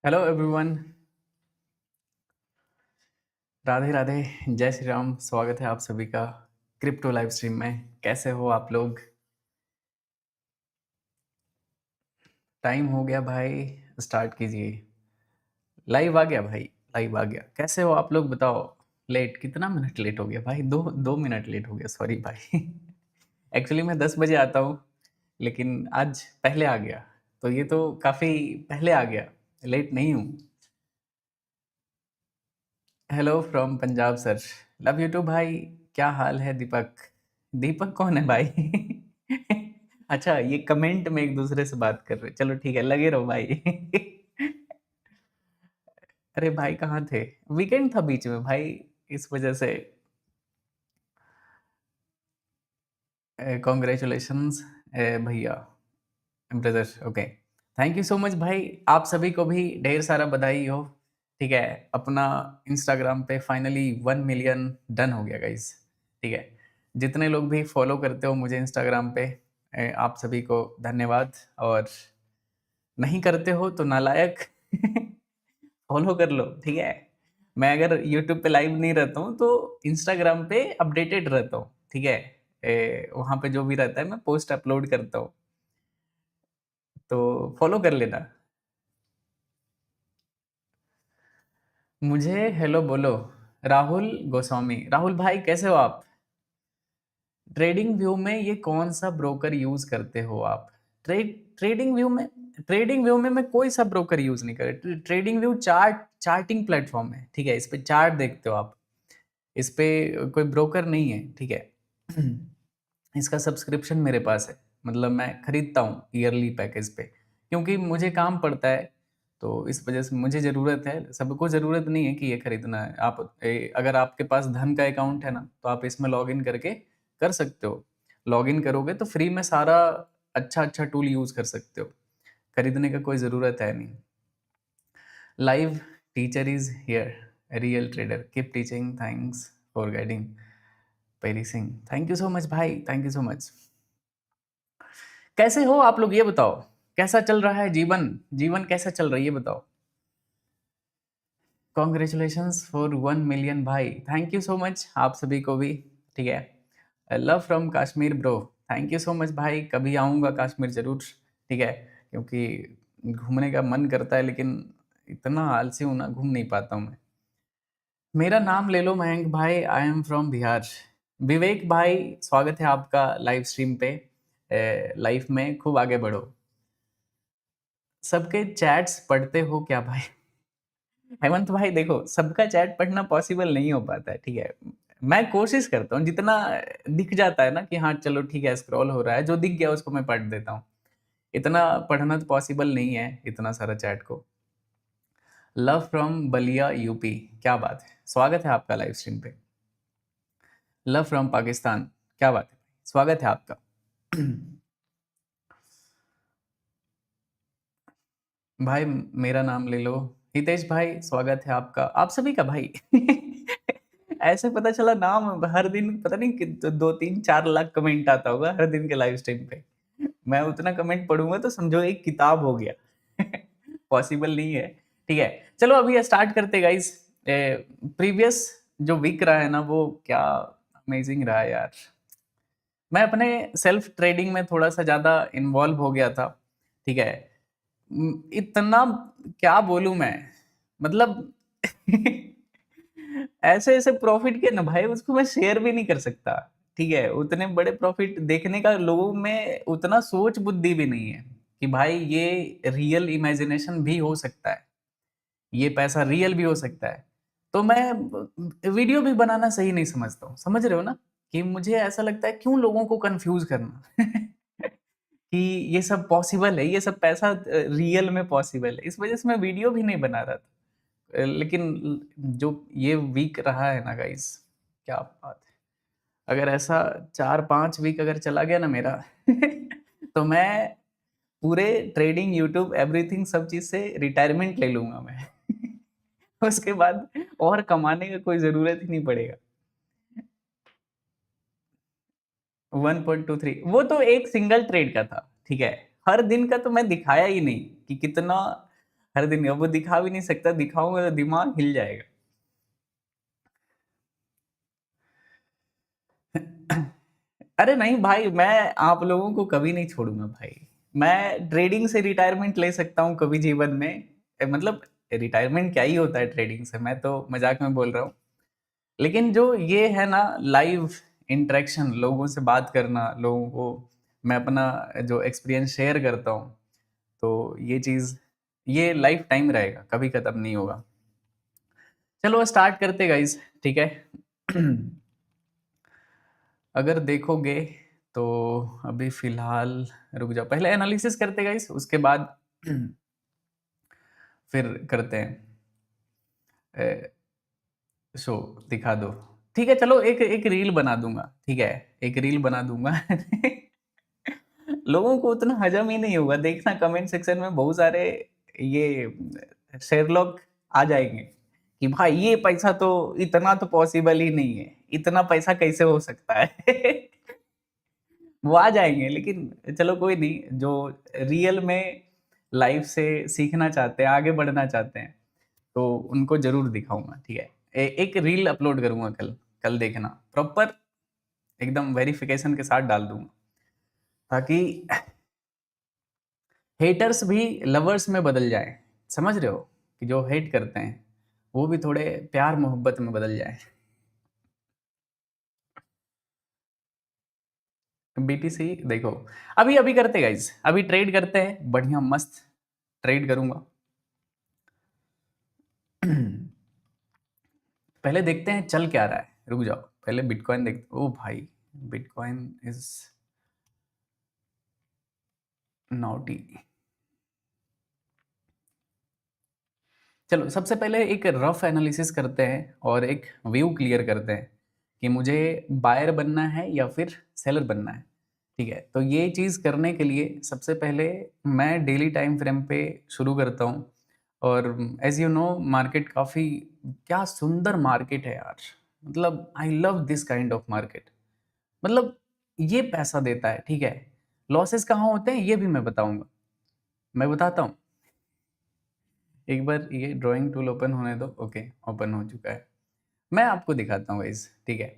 Hello everyone. Radhe Radhe. जय श्री राम। स्वागत है आप सभी का क्रिप्टो लाइव स्ट्रीम में। कैसे हो आप लोग? टाइम हो गया भाई, स्टार्ट कीजिए। लाइव आ गया भाई, लाइव आ गया। कैसे हो आप लोग बताओ? लेट कितना मिनट लेट हो गया भाई? 2 मिनट लेट हो गया, सॉरी भाई। एक्चुअली मैं 10 बजे आता हूँ, लेकिन आज पहले आ गया, तो ये तो काफ़ी पहले आ गया, लेट नहीं हूँ। Hello from Punjab sir. Love you too भाई। क्या हाल है दीपक? दीपक कौन है भाई? अच्छा, ये कमेंट में एक दूसरे से बात कर रहे, चलो ठीक है, लगे रहो भाई। अरे भाई कहाँ थे? वीकेंड था बीच में भाई, इस वजह से। कॉन्ग्रेचुलेशंस भैया, brother. Okay, thank you so much भाई। आप सभी को भी ढेर सारा बधाई हो। ठीक है, अपना इंस्टाग्राम पे फाइनली 1 मिलियन डन हो गया गाइस। ठीक है, जितने लोग भी फॉलो करते हो मुझे इंस्टाग्राम पे, आप सभी को धन्यवाद। और नहीं करते हो तो नालायक। फॉलो कर लो, ठीक है। मैं अगर यूट्यूब पे लाइव नहीं रहता हूँ तो इंस्टाग्राम पे अपडेटेड रहता हूँ, ठीक है। वहाँ पे जो भी रहता है मैं पोस्ट अपलोड करता हूँ, तो फॉलो कर लेना। मुझे हेलो बोलो। राहुल गोस्वामी। राहुल भाई कैसे हो आप? ट्रेडिंग व्यू में ये कौन सा ब्रोकर यूज करते हो आप? ट्रेडिंग व्यू में, ट्रेडिंग व्यू में मैं कोई सा ब्रोकर यूज नहीं कर। ट्रेडिंग व्यू चार्टिंग प्लेटफॉर्म है, ठीक है। इस पे चार्ट देखते हो आप, इस पे कोई ब्रोकर नहीं है, ठीक है। इसका सब्सक्रिप्शन मेरे पास है, मतलब मैं खरीदता हूँ ईयरली पैकेज पे, क्योंकि मुझे काम पड़ता है। तो इस वजह से मुझे ज़रूरत है, सबको ज़रूरत नहीं है कि ये खरीदना है। अगर आपके पास धन का अकाउंट है ना, तो आप इसमें लॉगिन करके कर सकते हो। लॉगिन करोगे तो फ्री में सारा अच्छा अच्छा टूल यूज़ कर सकते हो, खरीदने का कोई ज़रूरत है नहीं। Live teacher is here, real trader keep teaching, thanks for guiding. Perry Singh, thank you so much भाई, थैंक यू सो मच। कैसे हो आप लोग ये बताओ? कैसा चल रहा है जीवन? जीवन कैसा चल रहा है ये बताओ। कॉन्ग्रेचुलेशंस फॉर 1 मिलियन भाई, थैंक यू सो मच आप सभी को भी। ठीक है, love from Kashmir bro, thank you so much भाई। कभी आऊँगा कश्मीर ज़रूर, ठीक है, क्योंकि घूमने का मन करता है, लेकिन इतना आलसी हूँ ना, घूम नहीं पाता हूँ मैं। मेरा नाम ले लो मयंक भाई, आई एम फ्रॉम बिहार। विवेक भाई, स्वागत है आपका लाइव स्ट्रीम पे। लाइफ में खूब आगे बढ़ो। सबके चैट्स पढ़ते हो क्या भाई? हेमंत भाई देखो, सबका चैट पढ़ना पॉसिबल नहीं हो पाता है, ठीक है। मैं कोशिश करता हूँ, जितना दिख जाता है ना कि हाँ चलो ठीक है, स्क्रॉल हो रहा है, जो दिख गया उसको मैं पढ़ देता हूँ। इतना पढ़ना तो पॉसिबल नहीं है, इतना सारा चैट को। लव फ्रॉम बलिया यूपी, क्या बात है, स्वागत है आपका लाइव स्ट्रीम पे। लव फ्रॉम पाकिस्तान, क्या बात है, स्वागत है आपका। भाई मेरा नाम ले लो। हितेश भाई, स्वागत है आपका, आप सभी का भाई। ऐसे पता चला नाम, हर दिन पता नहीं 2 3 4 लाख कमेंट आता होगा हर दिन के लाइव स्ट्रीम पे। मैं उतना कमेंट पढ़ूंगा तो समझो एक किताब हो गया। पॉसिबल नहीं है, ठीक है। चलो अभी स्टार्ट करते गाइस। प्रीवियस जो वीक रहा है ना, वो क्या अमेजिंग रहा है यार। मैं अपने सेल्फ ट्रेडिंग में थोड़ा सा ज़्यादा इन्वॉल्व हो गया था, ठीक है। इतना क्या बोलूं मैं, मतलब ऐसे ऐसे प्रॉफिट के ना भाई, उसको मैं शेयर भी नहीं कर सकता, ठीक है। उतने बड़े प्रॉफिट देखने का लोगों में उतना सोच बुद्धि भी नहीं है कि भाई ये रियल इमेजिनेशन भी हो सकता है, ये पैसा रियल भी हो सकता है। तो मैं वीडियो भी बनाना सही नहीं समझता हूँ, समझ रहे हो ना? कि मुझे ऐसा लगता है क्यों लोगों को कंफ्यूज करना। कि ये सब पॉसिबल है, ये सब पैसा रियल में पॉसिबल है, इस वजह से मैं वीडियो भी नहीं बना रहा था। लेकिन जो ये वीक रहा है ना गाइस, क्या बात है। अगर ऐसा 4 5 वीक अगर चला गया ना मेरा, तो मैं पूरे ट्रेडिंग, यूट्यूब, एवरीथिंग सब चीज से रिटायरमेंट ले लूंगा मैं। उसके बाद और कमाने का कोई जरूरत ही नहीं पड़ेगा। 1.23 वो तो एक सिंगल ट्रेड का था, ठीक है। हर दिन का तो मैं दिखाया ही नहीं कि कितना हर दिन अब वो दिखा भी नहीं सकता, दिखाऊंगा तो दिमाग हिल जाएगा। अरे नहीं भाई, मैं आप लोगों को कभी नहीं छोड़ूंगा भाई। मैं ट्रेडिंग से रिटायरमेंट ले सकता हूँ कभी जीवन में। मतलब रिटायरमेंट क्या ही होता है ट्रेडिंग से, मैं तो मजाक में बोल रहा हूँ। लेकिन जो ये है ना, लाइव इंटरेक्शन, लोगों से बात करना, लोगों को मैं अपना जो एक्सपीरियंस शेयर करता हूँ, तो ये चीज़ ये लाइफ टाइम रहेगा, कभी खत्म नहीं होगा। चलो स्टार्ट करते गाइस, ठीक है। अगर देखोगे तो अभी फिलहाल, रुक जाओ, पहले एनालिसिस करते गाइस, उसके बाद फिर करते हैं। शो दिखा दो, ठीक है। चलो एक एक रील बना दूंगा, ठीक है, एक रील बना दूंगा। लोगों को उतना हजम ही नहीं होगा, देखना कमेंट सेक्शन में बहुत सारे ये शेरलॉक आ जाएंगे कि भाई ये पैसा तो, इतना तो पॉसिबल ही नहीं है, इतना पैसा कैसे हो सकता है। वो आ जाएंगे, लेकिन चलो कोई नहीं, जो रियल में लाइफ से सीखना चाहते हैं, आगे बढ़ना चाहते हैं, तो उनको जरूर दिखाऊंगा, ठीक है। एक रील अपलोड करूंगा कल, कल देखना प्रॉपर, एकदम वेरिफिकेशन के साथ डाल दूंगा, ताकि हेटर्स भी लवर्स में बदल जाए। समझ रहे हो, कि जो हेट करते हैं वो भी थोड़े प्यार मोहब्बत में बदल जाए। बीटीसी देखो, अभी अभी करते गाइज, अभी ट्रेड करते हैं, बढ़िया मस्त ट्रेड करूंगा। पहले देखते हैं चल क्या रहा है, रुक जाओ, पहले बिटकॉइन देख, ओ भाई बिटकॉइन इज नॉटी। चलो सबसे पहले एक रफ एनालिसिस करते हैं और एक व्यू क्लियर करते हैं कि मुझे बायर बनना है या फिर सेलर बनना है, ठीक है। तो ये चीज़ करने के लिए सबसे पहले मैं डेली टाइम फ्रेम पे शुरू करता हूँ। और एज यू नो, मार्केट काफ़ी, क्या सुंदर मार्केट है यार, मतलब I love this kind of market. मतलब ये पैसा देता है, ठीक है। लॉसेस कहाँ होते हैं ये भी मैं बताऊंगा, मैं बताता हूँ। एक बार ये ड्राइंग टूल ओपन होने दो, ओके ओपन हो चुका है। मैं आपको दिखाता हूँ गाइस, ठीक है।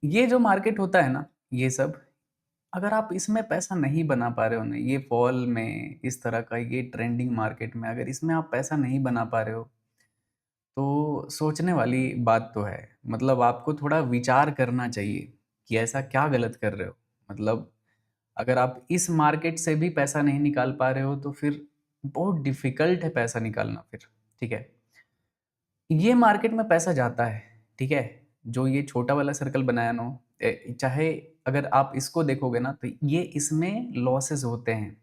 ये जो मार्केट होता है ना, ये सब, अगर आप इसमें पैसा नहीं बना पा रहे हो ना, ये फॉल में, इस तरह का ये ट्रेंडिंग मार्केट में अगर इसमें आप पैसा नहीं बना पा रहे हो, तो सोचने वाली बात तो है। मतलब आपको थोड़ा विचार करना चाहिए कि ऐसा क्या गलत कर रहे हो। मतलब अगर आप इस मार्केट से भी पैसा नहीं निकाल पा रहे हो, तो फिर बहुत डिफिकल्ट है पैसा निकालना फिर, ठीक है। ये मार्केट में पैसा जाता है, ठीक है। जो ये छोटा वाला सर्कल बनाया ना, चाहे अगर आप इसको देखोगे ना, तो ये इसमें लॉसेस होते हैं,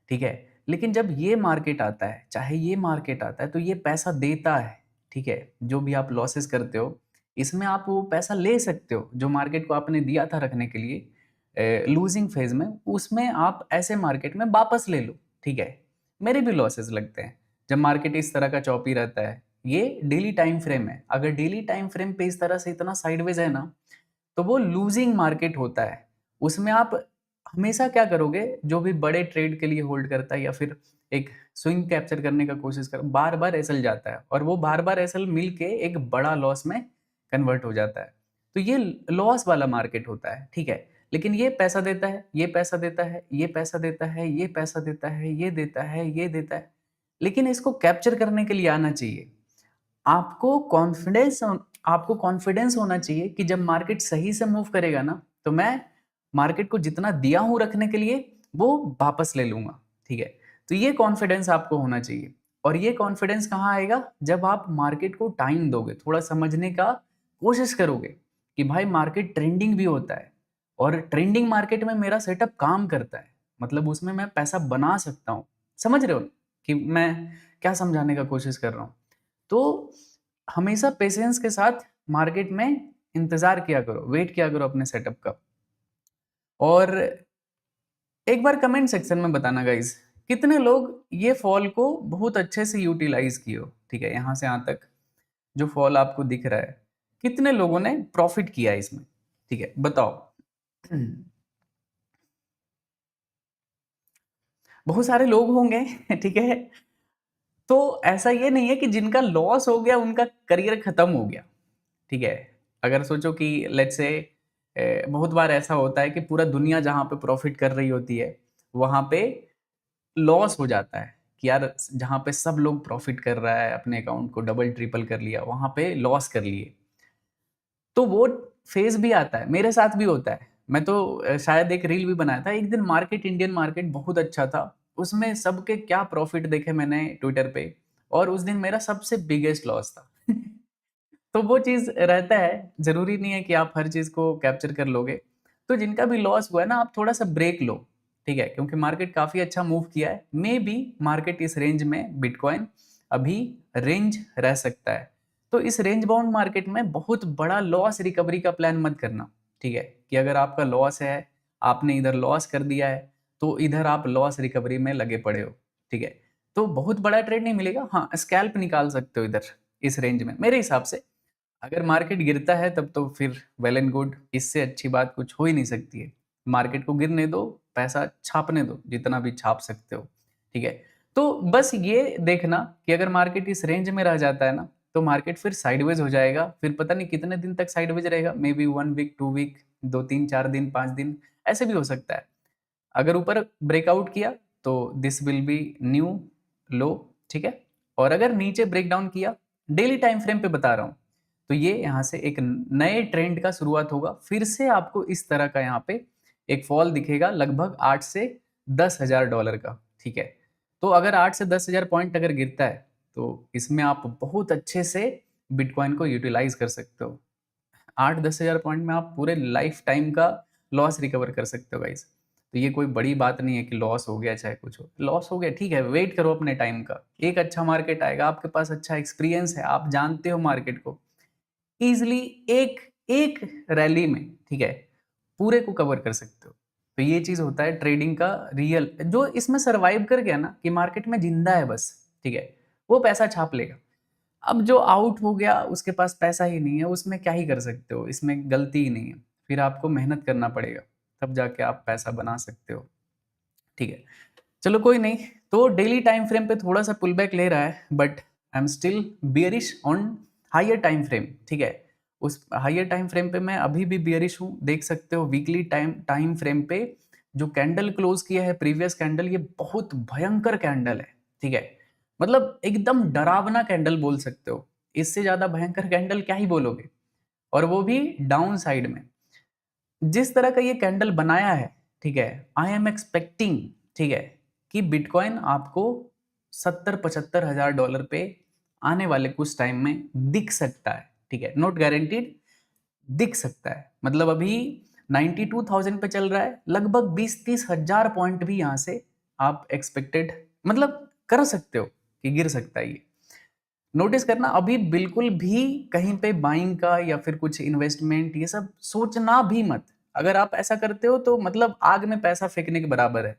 ठीक है। लेकिन जब ये मार्केट आता है, चाहे ये मार्केट आता है, तो ये पैसा देता है, ठीक है। जो भी आप लॉसेस करते हो, इसमें आप वो पैसा ले सकते हो जो मार्केट को आपने दिया था रखने के लिए लूजिंग फेज में, उसमें आप ऐसे मार्केट में वापस ले लो, ठीक है। मेरे भी लॉसेस लगते हैं जब मार्केट इस तरह का चौपी रहता है। ये डेली टाइम फ्रेम है, अगर डेली टाइम फ्रेम पे इस तरह से इतना साइडवेज है ना, तो वो लूजिंग मार्केट होता है। उसमें आप हमेशा क्या करोगे, जो भी बड़े ट्रेड के लिए होल्ड करता है या फिर एक स्विंग कैप्चर करने का कोशिश कर, बार बार एसएल जाता है, और वो बार बार एसएल मिल के एक बड़ा लॉस में कन्वर्ट हो जाता है। तो ये लॉस वाला मार्केट होता है, ठीक है। लेकिन ये पैसा देता है, ये पैसा देता है, ये पैसा देता है, ये पैसा देता है, ये देता है, ये देता है। लेकिन इसको कैप्चर करने के लिए आना चाहिए आपको कॉन्फिडेंस। आपको कॉन्फिडेंस होना चाहिए कि जब मार्केट सही से मूव करेगा ना, तो मैं मार्केट को जितना दिया हूं रखने के लिए, वो वापस ले लूंगा, ठीक है। तो ये कॉन्फिडेंस आपको होना चाहिए। और ये कॉन्फिडेंस कहाँ आएगा, जब आप मार्केट को टाइम दोगे, थोड़ा समझने का कोशिश करोगे कि भाई मार्केट ट्रेंडिंग भी होता है, और ट्रेंडिंग मार्केट में मेरा सेटअप काम करता है, मतलब उसमें मैं पैसा बना सकता हूँ। समझ रहे हो कि मैं क्या समझाने का कोशिश कर रहा हूँ। तो हमेशा पेशेंस के साथ मार्केट में इंतजार किया करो, वेट किया करो अपने सेटअप का। और एक बार कमेंट सेक्शन में बताना गाइज, कितने लोग ये फॉल को बहुत अच्छे से यूटिलाइज किए हो, ठीक है। यहां से यहां तक जो फॉल आपको दिख रहा है, कितने लोगों ने प्रॉफिट किया है इसमें, ठीक है, बताओ। बहुत सारे लोग होंगे, ठीक है। तो ऐसा ये नहीं है कि जिनका लॉस हो गया उनका करियर खत्म हो गया, ठीक है। अगर सोचो कि लेट्स से बहुत बार ऐसा होता है कि पूरा दुनिया जहाँ पे प्रॉफिट कर रही होती है वहाँ पे लॉस हो जाता है कि यार जहाँ पे सब लोग प्रॉफिट कर रहा है, अपने अकाउंट को डबल ट्रिपल कर लिया, वहाँ पे लॉस कर लिए। तो वो फेज भी आता है, मेरे साथ भी होता है। मैं तो शायद एक रील भी बनाया था एक दिन, मार्केट, इंडियन मार्केट बहुत अच्छा था, उसमें सबके क्या प्रॉफिट देखे मैंने ट्विटर पे, और उस दिन मेरा सबसे बिगेस्ट लॉस था। तो वो चीज़ रहता है, ज़रूरी नहीं है कि आप हर चीज़ को कैप्चर कर लोगे। तो जिनका भी लॉस हुआ है ना, आप थोड़ा-सा ब्रेक लो, ठीक है? क्योंकि मार्केट काफ़ी अच्छा मूव किया है। मेबी मार्केट इस रेंज में बिटकॉइन अभी रेंज रह सकता है। तो इस रेंज बाउंड मार्केट में बहुत बड़ा लॉस रिकवरी का प्लान मत करना, ठीक है? कि अगर आपका लॉस है, आपने इधर लॉस कर दिया है, तो इधर आप लॉस रिकवरी में लगे पड़े हो, ठीक है? तो बहुत बड़ा ट्रेड नहीं मिलेगा। हाँ, स्कैल्प निकाल सकते हो इधर, इस रेंज में, मेरे हिसाब से। अगर मार्केट गिरता है तब तो फिर वेल एंड गुड, इससे अच्छी बात कुछ हो ही नहीं सकती है। मार्केट को गिरने दो, पैसा छापने दो, जितना भी छाप सकते हो, ठीक है? तो बस ये देखना कि अगर मार्केट इस रेंज में रह जाता है ना, तो मार्केट फिर साइडवेज हो जाएगा, फिर पता नहीं कितने दिन तक साइडवेज रहेगा, मे बी 1 वीक, 2 वीक, 2, 3, 4 दिन, 5 दिन, ऐसे भी हो सकता है। अगर ऊपर ब्रेकआउट किया तो दिस विल बी न्यू लो, ठीक है? और अगर नीचे ब्रेकडाउन किया, डेली टाइम फ्रेम पे बता रहा हूँ, तो ये यहाँ से एक नए ट्रेंड का शुरुआत होगा। फिर से आपको इस तरह का यहाँ पे एक फॉल दिखेगा, लगभग 8 से 10,000 डॉलर का, ठीक है? तो अगर 8 से 10,000 पॉइंट अगर गिरता है, तो इसमें आप बहुत अच्छे से बिटकॉइन को यूटिलाइज कर सकते हो। 8-10,000 पॉइंट में आप पूरे लाइफ टाइम का लॉस रिकवर कर सकते हो गाइस। तो ये कोई बड़ी बात नहीं है कि लॉस हो गया चाहे कुछ हो, लॉस हो गया ठीक है, वेट करो अपने टाइम का, एक अच्छा मार्केट आएगा, आपके पास अच्छा एक्सपीरियंस है, आप जानते हो मार्केट को ईजिली, एक एक रैली में, ठीक है, पूरे को कवर कर सकते हो। तो ये चीज होता है ट्रेडिंग का रियल, जो इसमें सरवाइव कर गया ना कि मार्केट में जिंदा है बस, ठीक है, वो पैसा छाप लेगा। अब जो आउट हो गया उसके पास पैसा ही नहीं है, उसमें क्या ही कर सकते हो, इसमें गलती ही नहीं है। फिर आपको मेहनत करना पड़ेगा, तब जाके आप पैसा बना सकते हो, ठीक है। चलो कोई नहीं। तो डेली टाइम फ्रेम पे थोड़ा सा पुल बैक ले रहा है, but I am still bearish on higher time frame, ठीक है। उस हायर टाइम फ्रेम पे मैं अभी भी बियरिश हूँ, देख सकते हो वीकली टाइम टाइम फ्रेम पे जो कैंडल क्लोज किया है प्रीवियस कैंडल, ये बहुत भयंकर कैंडल है, ठीक है। मतलब एकदम डरावना कैंडल बोल सकते हो, इससे ज्यादा भयंकर कैंडल क्या ही बोलोगे, और वो भी डाउन साइड में। जिस तरह का ये कैंडल बनाया है, ठीक है, आई एम एक्सपेक्टिंग, ठीक है, कि बिटकॉइन आपको 70-75 हज़ार डॉलर पे आने वाले कुछ टाइम में दिख सकता है, ठीक है, नॉट गारंटीड, दिख सकता है। मतलब अभी 92,000 पे चल रहा है, लगभग 20-30 हज़ार पॉइंट भी यहाँ से आप एक्सपेक्टेड, मतलब कर सकते हो कि गिर सकता है ये। नोटिस करना, अभी बिल्कुल भी कहीं पे बाइंग का या फिर कुछ इन्वेस्टमेंट ये सब सोचना भी मत। अगर आप ऐसा करते हो तो मतलब आग में पैसा फेंकने के बराबर है।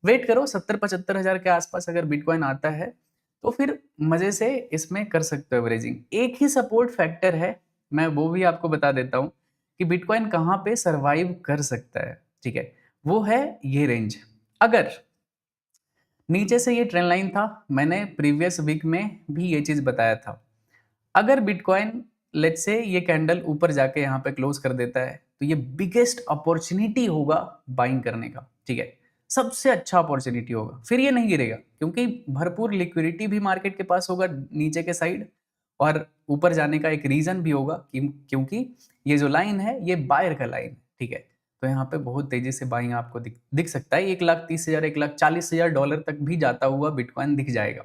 वेट करो, 70-75 हज़ार के आसपास अगर बिटकॉइन आता है तो फिर मजे से इसमें कर सकते हो एवरेजिंग। एक ही सपोर्ट फैक्टर है, मैं वो भी आपको बता देता हूँ कि बिटकॉइन कहाँ पे सरवाइव कर सकता है, ठीक है, वो है ये रेंज। अगर नीचे से ये ट्रेंड लाइन था, मैंने प्रीवियस वीक में भी ये चीज बताया था, अगर बिटकॉइन लेट्स से ये कैंडल ऊपर जाके यहाँ पे क्लोज कर देता है, तो ये बिगेस्ट अपॉर्चुनिटी होगा बाइंग करने का, ठीक है, सबसे अच्छा अपॉर्चुनिटी होगा। फिर ये नहीं गिरेगा क्योंकि भरपूर लिक्विडिटी भी मार्केट के पास होगा नीचे के साइड, और ऊपर जाने का एक रीजन भी होगा क्योंकि ये जो लाइन है ये बायर का लाइन है, ठीक है। तो यहाँ पे बहुत तेजी से बाइंग आपको दिख सकता है, 1,30,000 1,40,000 डॉलर तक भी जाता हुआ बिटकॉइन दिख जाएगा।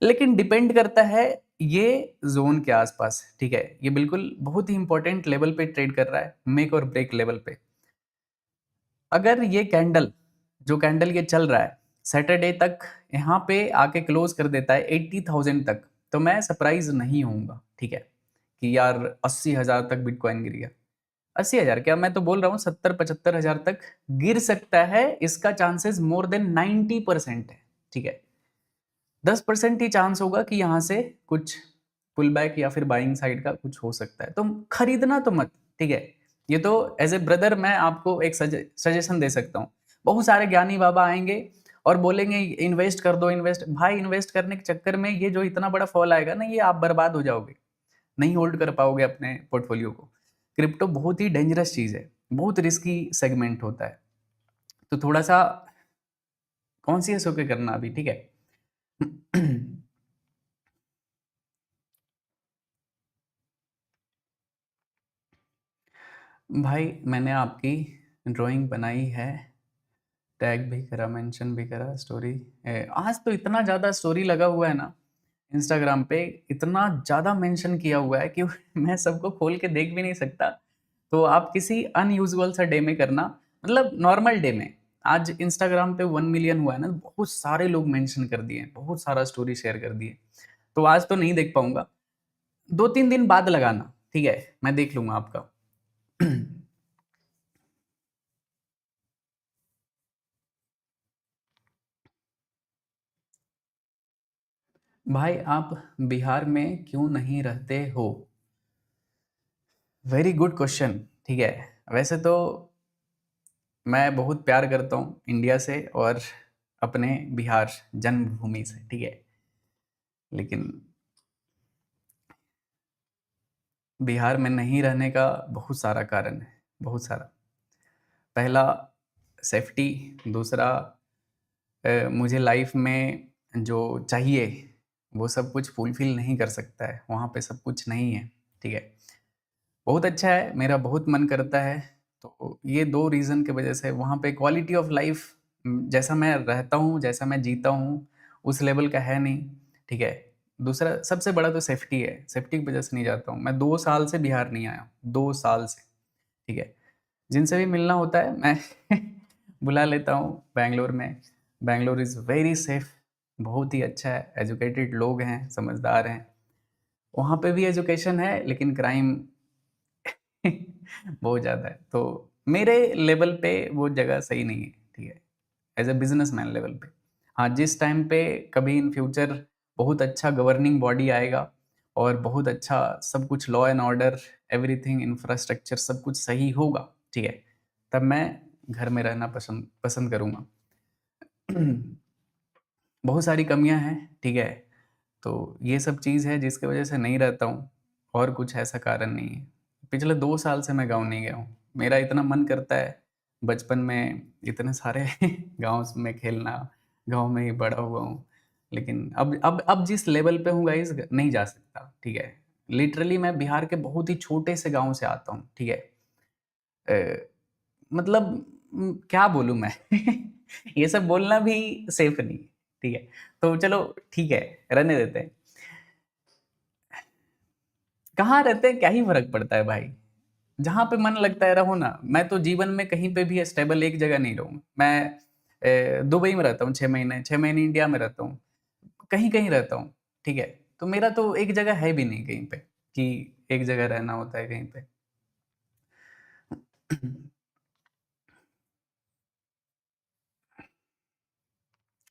लेकिन डिपेंड करता है ये जोन के आसपास, ठीक है, ये बिल्कुल बहुत ही इंपॉर्टेंट लेवल पे ट्रेड कर रहा है, मेक और ब्रेक लेवल पे। अगर ये कैंडल, जो कैंडल ये चल रहा है, सैटरडे तक यहाँ पे आके क्लोज कर देता है 80,000 तक, तो मैं सरप्राइज नहीं होऊंगा, ठीक है, कि यार 80,000 तक बिटकॉइन गिर गया। 80,000 क्या, मैं तो बोल रहा हूँ 70-75 हज़ार तक गिर सकता है, इसका चांसेस मोर देन 90% है, ठीक है। 10% ही चांस होगा कि यहाँ से कुछ पुल बैक या फिर बाइंग साइड का कुछ हो सकता है, तो खरीदना तो मत, ठीक है। ये तो एज ए ब्रदर मैं आपको एक सजेशन दे सकता हूँ। बहुत सारे ज्ञानी बाबा आएंगे और बोलेंगे इन्वेस्ट कर दो, इन्वेस्ट। भाई इन्वेस्ट करने के चक्कर में ये जो इतना बड़ा फॉल आएगा ना, ये आप बर्बाद हो जाओगे, नहीं होल्ड कर पाओगे अपने पोर्टफोलियो को। क्रिप्टो बहुत ही डेंजरस चीज़ है, बहुत रिस्की सेगमेंट होता है, तो थोड़ा सा कॉन्शियस होकर करना अभी, ठीक है। भाई मैंने आपकी ड्राइंग बनाई है, टैग भी करा, मेंशन भी करा, स्टोरी। आज तो इतना ज़्यादा स्टोरी लगा हुआ है ना इंस्टाग्राम पे, इतना ज़्यादा मेंशन किया हुआ है कि मैं सबको खोल के देख भी नहीं सकता। तो आप किसी अनयूजुअल सा डे में करना, मतलब नॉर्मल डे में। आज इंस्टाग्राम पे 1 मिलियन हुआ है ना, बहुत सारे लोग मेंशन कर दिए, बहुत सारा स्टोरी शेयर कर दिए, तो आज तो नहीं देख पाऊंगा। 2-3 दिन बाद लगाना, ठीक है, मैं देख लूंगा आपका। भाई आप बिहार में क्यों नहीं रहते हो? वेरी गुड क्वेश्चन, ठीक है। वैसे तो मैं बहुत प्यार करता हूँ इंडिया से और अपने बिहार जन्मभूमि से, ठीक है, लेकिन बिहार में नहीं रहने का बहुत सारा कारण है, बहुत सारा। पहला सेफ्टी, दूसरा मुझे लाइफ में जो चाहिए वो सब कुछ फुलफिल नहीं कर सकता है, वहाँ पे सब कुछ नहीं है, ठीक है। बहुत अच्छा है, मेरा बहुत मन करता है, तो ये 2 रीज़न की वजह से वहाँ पे क्वालिटी ऑफ लाइफ जैसा मैं रहता हूँ, जैसा मैं जीता हूँ, उस लेवल का है नहीं, ठीक है। दूसरा सबसे बड़ा तो सेफ्टी है, सेफ्टी की वजह से नहीं जाता हूँ। मैं 2 साल से बिहार नहीं आया, 2 साल से, ठीक है। जिनसे भी मिलना होता है मैं बुला लेता हूँ बैंगलोर में। बैंगलोर इज़ वेरी सेफ, बहुत ही अच्छा है, एजुकेटेड लोग हैं, समझदार हैं। वहाँ पे भी एजुकेशन है लेकिन क्राइम बहुत ज़्यादा है, तो मेरे लेवल पे वो जगह सही नहीं है, ठीक है, एज़ अ बिज़नेसमैन लेवल पे। हाँ, जिस टाइम पे कभी इन फ्यूचर बहुत अच्छा गवर्निंग बॉडी आएगा और बहुत अच्छा सब कुछ law and order, everything, infrastructure सब कुछ सही होगा, ठीक है, तब मैं घर में रहना पसंद पसंद करूँगा। बहुत सारी कमियाँ हैं, ठीक है, तो ये सब चीज़ है जिसकी वजह से नहीं रहता हूँ, और कुछ ऐसा कारण नहीं है। पिछले 2 साल से मैं गाँव नहीं गया हूँ। मेरा इतना मन करता है, बचपन में इतने सारे गाँव में खेलना, गाँव में ही बड़ा हुआ हूँ। लेकिन अब जिस लेवल पे हूँ गाइज़, नहीं जा सकता, ठीक है। लिटरली मैं बिहार के बहुत ही छोटे से गाँव से आता हूँ, ठीक है। मतलब क्या बोलूँ मैं? ये सब बोलना भी सेफ नहीं, ठीक है। तो चलो ठीक है, रहने देते हैं। कहाँ रहते हैं क्या ही फ़र्क पड़ता है भाई? जहाँ पे मन लगता है रहो ना। मैं तो जीवन में कहीं पे भी स्टेबल एक जगह नहीं रहूँगा। मैं दुबई में रहता हूँ 6 महीने, 6 महीने इंडिया में रहता हूँ, कहीं-कहीं रहता हूँ, ठीक है? तो मेरा तो एक जगह है भी नहीं कहीं पे, कि एक जगह रहना होता है कहीं पे।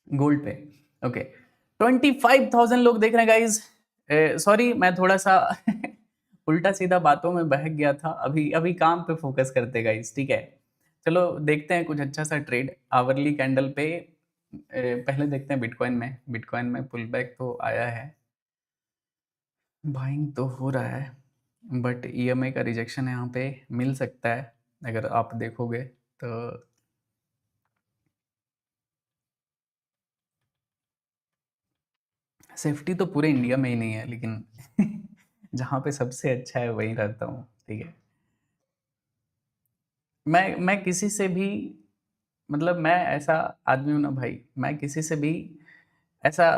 गोल्ड पे, ओके। 25,000 लोग देख रहे हैं गाइज़। सॉरी मैं थोड़ा-सा उल्टा-सीधा बातों में बहक गया था। अभी अभी काम पे फ़ोकस करते हैं गाइज़, ठीक है? चलो देखते हैं कुछ अच्छा-सा ट्रेड आवरली कैंडल पे। पहले देखते हैं बिटकॉइन में। बिटकॉइन में पुल बैक तो आया है, बाइंग तो हो रहा है, बट ईएमआई का रिजेक्शन यहाँ पे मिल सकता है, अगर आप देखोगे तो। सेफ्टी तो पूरे इंडिया में ही नहीं है, लेकिन जहाँ पे सबसे अच्छा है वहीं रहता हूँ, ठीक है। मैं किसी से भी, मतलब मैं ऐसा आदमी हूँ ना भाई, मैं किसी से भी ऐसा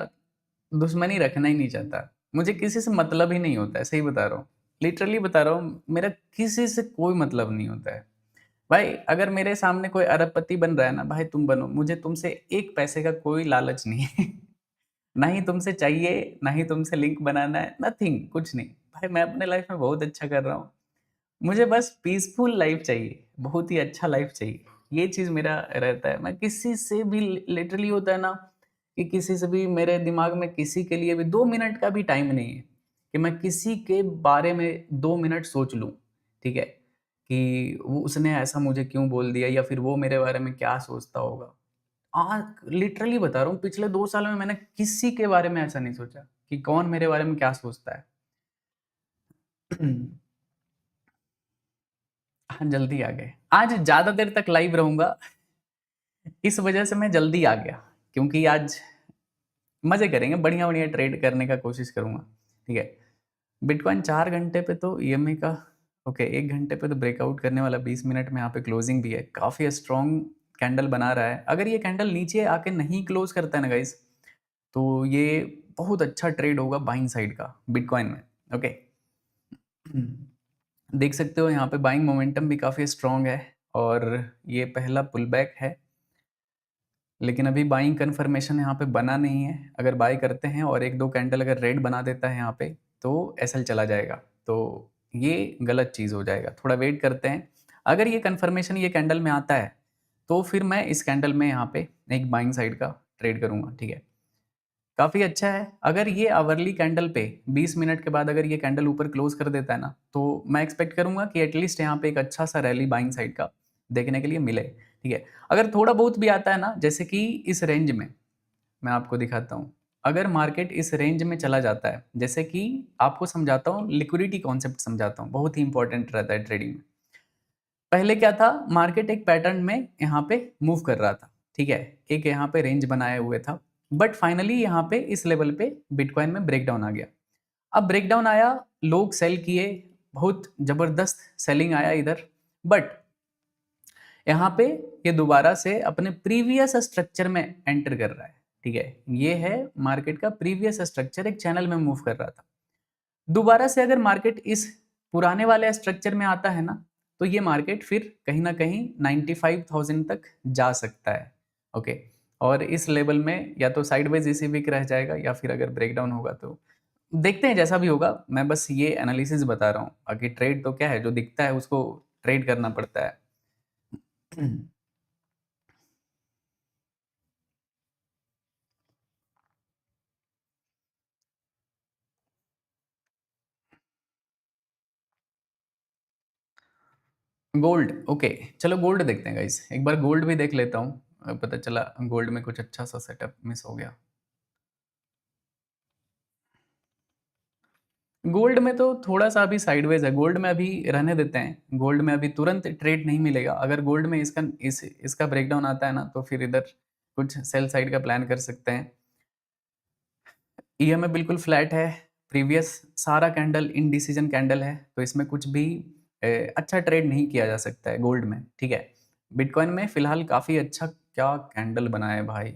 दुश्मनी रखना ही नहीं चाहता। मुझे किसी से मतलब ही नहीं होता है, सही बता रहा हूँ। लिटरली बता रहा हूँ, मेरा किसी से कोई मतलब नहीं होता है। भाई अगर मेरे सामने कोई अरबपति बन रहा है ना, भाई तुम बनो, मुझे तुमसे 1 पैसे का कोई लालच नहीं है। ना ही तुमसे चाहिए, ना ही तुमसे लिंक बनाना है, नथिंग, कुछ नहीं। भाई मैं अपने लाइफ में बहुत अच्छा कर रहा हूँ। मुझे बस पीसफुल लाइफ चाहिए, बहुत ही अच्छा लाइफ चाहिए। ये चीज़ मेरा रहता है। मैं किसी से भी लिटरली होता है ना, कि किसी से भी मेरे दिमाग में किसी के लिए भी 2 मिनट का भी टाइम नहीं है, कि मैं किसी के बारे में 2 मिनट सोच लूँ, ठीक है? कि वो उसने ऐसा मुझे क्यों बोल दिया, या फिर वो मेरे बारे में क्या सोचता होगा? लिटरली बता रहा हूँ, पिछले 2 साल में मैंने किसी के बारे में ऐसा नहीं सोचा कि कौन मेरे बारे में क्या सोचता है। हाँ, जल्दी आ गए। आज ज़्यादा देर तक लाइव रहूँगा, इस वजह से मैं जल्दी आ गया, क्योंकि आज मज़े करेंगे, बढ़िया-बढ़िया ट्रेड करने का कोशिश करूँगा, ठीक है। बिटकॉइन 4 घंटे पे तो ईएमए का ओके, 1 घंटे पे तो ब्रेकआउट करने वाला, 20 मिनट में यहाँ पे क्लोजिंग भी है। काफ़ी स्ट्रॉन्ग कैंडल बना रहा है। अगर ये कैंडल नीचे आके नहीं क्लोज़ करता है ना गाइज़, तो ये बहुत अच्छा ट्रेड होगा बाइंग साइड का बिटकॉइन में, ओके। देख सकते हो यहाँ पे बाइंग मोमेंटम भी काफ़ी स्ट्रॉन्ग है और ये पहला पुलबैक है। लेकिन अभी बाइंग कन्फर्मेशन यहाँ पे बना नहीं है। अगर बाय करते हैं और 1-2 कैंडल अगर रेड बना देता है यहाँ पे, तो एसएल चला जाएगा। तो ये गलत चीज़ हो जाएगा। थोड़ा वेट करते हैं। अगर ये कन्फर्मेशन ये कैंडल में आता है, तो फिर मैं इस कैंडल में यहाँ पे एक बाइंग साइड का ट्रेड करूँगा, ठीक है। काफ़ी अच्छा है। अगर ये आवरली कैंडल पे 20 मिनट के बाद अगर ये कैंडल ऊपर क्लोज़ कर देता है ना, तो मैं एक्सपेक्ट करूँगा कि एटलीस्ट यहाँ पे एक अच्छा-सा रैली बाइंग साइड का देखने के लिए मिले, ठीक है। अगर थोड़ा बहुत भी आता है ना, जैसे कि इस रेंज में, मैं आपको दिखाता हूँ। अगर मार्केट इस रेंज में चला जाता है, जैसे कि आपको समझाता हूँ, लिक्विडिटी कॉन्सेप्ट समझाता हूँ, बहुत ही इंपॉर्टेंट रहता है ट्रेडिंग में। पहले क्या था, मार्केट एक पैटर्न में यहाँ पे मूव कर रहा था, ठीक है। एक यहाँ पे रेंज बनाए हुए था, बट फाइनली यहाँ पे इस लेवल पे बिटकॉइन में ब्रेकडाउन आ गया। अब ब्रेकडाउन आया, लोग सेल किए, बहुत जबरदस्त सेलिंग आया इधर, बट यहाँ पे ये दोबारा से अपने प्रीवियस स्ट्रक्चर में एंटर कर रहा है, ठीक है। ये है मार्केट का प्रीवियस स्ट्रक्चर, एक चैनल में मूव कर रहा था। दोबारा से अगर मार्केट इस पुराने वाले स्ट्रक्चर में आता है ना, तो ये मार्केट फिर कहीं ना कहीं 95,000 तक जा सकता है, ओके। और इस लेवल में या तो साइडवेज इसी वीक रह जाएगा, या फिर अगर ब्रेकडाउन होगा तो देखते हैं, जैसा भी होगा। मैं बस ये एनालिसिस बता रहा हूँ, बाकी ट्रेड तो क्या है, जो दिखता है उसको ट्रेड करना पड़ता है। Gold, okay. चलो गोल्ड देखते हैं गाइस, एक बार गोल्ड भी देख लेता हूँ। पता चला गोल्ड में कुछ अच्छा सा सेटअप मिस हो गया। गोल्ड में तो थोड़ा सा अभी साइडवेज है, गोल्ड में अभी रहने देते हैं। गोल्ड में अभी तुरंत ट्रेड नहीं मिलेगा। अगर गोल्ड में इसका ब्रेकडाउन आता है ना, तो फिर इधर कुछ सेल साइड का प्लान कर सकते हैं। ईएमए बिल्कुल फ्लैट है, प्रीवियस सारा कैंडल इनडिसीजन कैंडल है, तो इसमें कुछ भी अच्छा ट्रेड नहीं किया जा सकता है गोल्ड में, ठीक है। बिटकॉइन में फिलहाल काफ़ी अच्छा क्या कैंडल बना है भाई।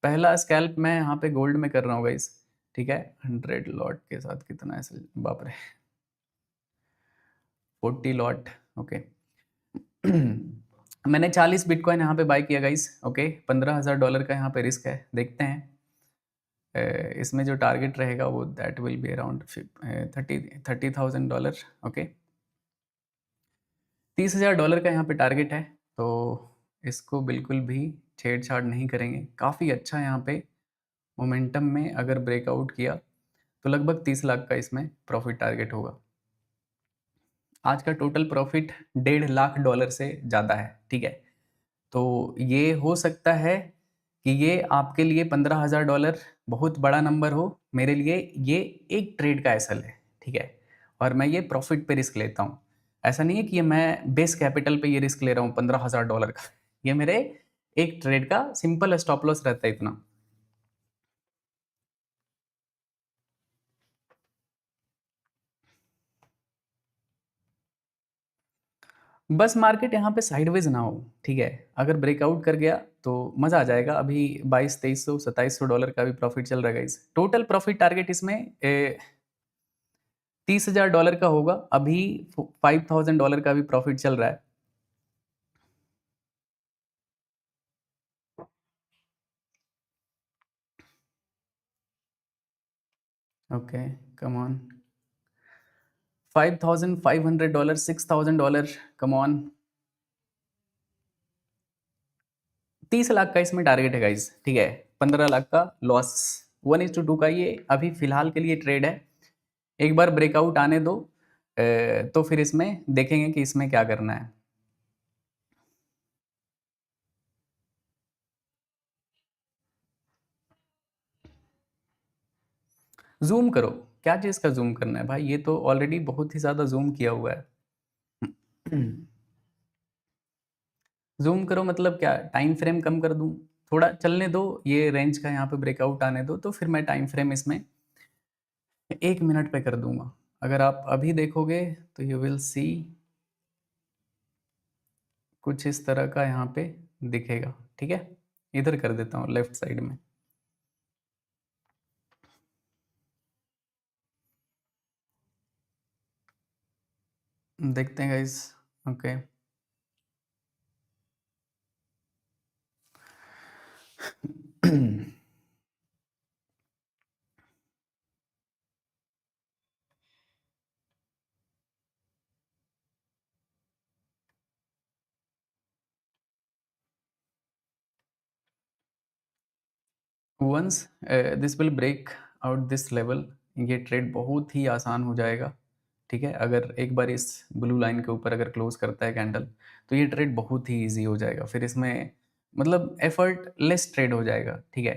पहला स्कैल्प मैं यहाँ पे गोल्ड में कर रहा हूँ गाइस, ठीक है। 100 लॉट के साथ कितना ऐसे, बाप रे, 40 लॉट, ओके। मैंने 40 बिटकॉइन यहाँ पे बाय किया गाइस, ओके। $15,000 का यहाँ पे रिस्क है, देखते हैं। इसमें जो टारगेट रहेगा वो that will be around 30,000 dollar, okay. $30,000 का यहाँ पे टारगेट है, तो इसको बिल्कुल भी छेड़छाड़ नहीं करेंगे। काफ़ी अच्छा यहाँ पे मोमेंटम में अगर ब्रेकआउट किया, तो लगभग 30 लाख का इसमें प्रॉफिट टारगेट होगा। आज का टोटल प्रॉफिट $1.5 लाख से ज़्यादा है, ठीक है। तो ये हो सकता है कि ये आपके लिए $15,000 बहुत बड़ा नंबर हो, मेरे लिए ये एक ट्रेड का एसएल है, ठीक है। और मैं ये प्रॉफिट पे रिस्क लेता हूँ। ऐसा नहीं है कि ये मैं बेस कैपिटल पे ये रिस्क ले रहा हूँ $15,000 का। ये मेरे एक ट्रेड का सिंपल स्टॉप लॉस रहता है इतना। बस मार्केट यहाँ पे साइडवेज ना हो, ठीक है। अगर ब्रेकआउट कर गया तो मज़ा आ जाएगा। अभी 2200, 2300, $2700 का भी प्रॉफिट चल रहा है इस टोटल प्रॉफिट टारगेट इसमें $30,000 का होगा। अभी $5,000 का भी प्रॉफिट चल रहा है। Okay, come on. $5,500, $6,000, come on. 30 lakh का इसमें टारगेट है गाइज, ठीक है। 15 लाख का लॉस, 1:2 का ये अभी फिलहाल के लिए ट्रेड है। एक बार ब्रेकआउट आने दो, तो फिर इसमें देखेंगे कि इसमें क्या करना है। ज़ूम करो। क्या चीज़ का ज़ूम करना है भाई? ये तो ऑलरेडी बहुत ही ज़्यादा ज़ूम किया हुआ है। ज़ूम करो मतलब क्या? टाइम फ्रेम कम कर दूँ? थोड़ा चलने दो, ये रेंज का यहाँ पे ब्रेकआउट आने दो, तो फिर मैं टाइम फ्रेम इसमें 1 मिनट पे कर दूँगा। अगर आप अभी देखोगे तो यू विल सी कुछ इस तरह का यहाँ पे दिखेगा, ठीक है? इधर कर देता हूँ लेफ्ट साइड में। देखते हैं guys. Okay. Once this will break out this level, ये ट्रेड बहुत ही आसान हो जाएगा, ठीक है? अगर एक बार इस ब्लू लाइन के ऊपर अगर क्लोज करता है कैंडल, तो ये ट्रेड बहुत ही इजी हो जाएगा। फिर इसमें मतलब एफर्ट लेस ट्रेड हो जाएगा, ठीक है?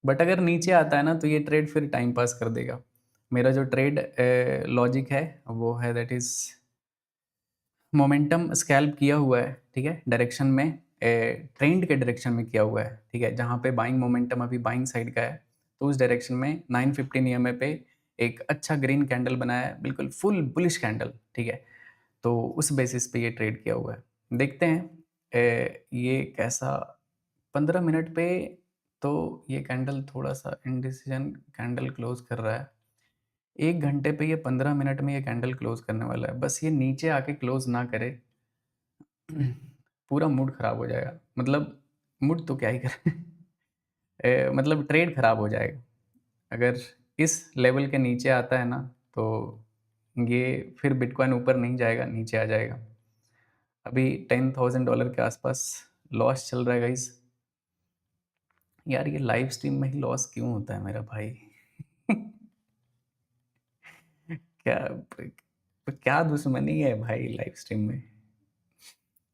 बट अगर नीचे आता है ना, तो ये ट्रेड फिर टाइम पास कर देगा। मेरा जो ट्रेड लॉजिक है वो है दैट इज़ मोमेंटम स्कैल्प किया हुआ है, ठीक है? डायरेक्शन में ट्रेंड के डायरेक्शन में किया हुआ है, ठीक है? जहाँ पे बाइंग मोमेंटम अभी बाइंग साइड का है, तो उस डायरेक्शन में 915 ईएमए पे एक अच्छा ग्रीन कैंडल बनाया है, बिल्कुल फुल बुलिश कैंडल, ठीक है? तो उस बेसिस पे ये ट्रेड किया हुआ है। देखते हैं ये कैसा 15 मिनट पे, तो ये कैंडल थोड़ा-सा इंडिसीजन कैंडल क्लोज़ कर रहा है। 1 घंटे पे ये 15 मिनट में ये कैंडल क्लोज़ करने वाला है। बस ये नीचे आके क्लोज़ ना करे, पूरा मूड खराब हो जाएगा। मतलब मूड तो क्या ही करे मतलब ट्रेड खराब हो जाएगा। अगर इस लेवल के नीचे आता है ना, तो ये फिर बिटकॉइन ऊपर नहीं जाएगा, नीचे आ जाएगा। अभी $10,000 के आसपास लॉस चल रहा है गाइस। यार ये लाइव स्ट्रीम में ही लॉस क्यों होता है मेरा भाई? क्या क्या दुश्मनी है भाई लाइव स्ट्रीम में?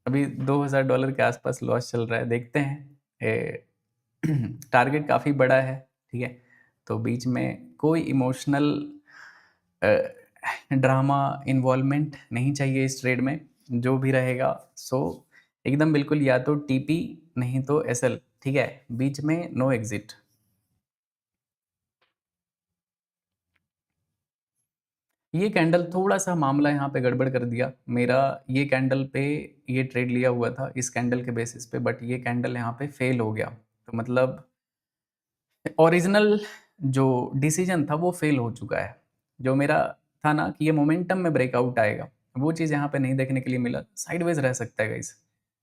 अभी $2,000 के आसपास लॉस चल रहा है। देखते हैं टारगेट काफ़ी बड़ा है, ठीक है? तो बीच में कोई इमोशनल ड्रामा इन्वॉल्वमेंट नहीं चाहिए इस ट्रेड में। जो भी रहेगा सो एकदम बिल्कुल या तो टीपी नहीं तो एसएल, ठीक है? बीच में नो एग्जिट। ये कैंडल थोड़ा-सा मामला यहाँ पे गड़बड़ कर दिया। मेरा ये कैंडल पे ये ट्रेड लिया हुआ था इस कैंडल के बेसिस पे, बट ये कैंडल यहाँ पे फेल हो गया। तो मतलब ओरिजिनल जो डिसीजन था वो फेल हो चुका है। जो मेरा था ना कि ये मोमेंटम में ब्रेकआउट आएगा, वो चीज़ यहाँ पे नहीं देखने के लिए मिला। साइडवेज़ रह सकता है गाइस,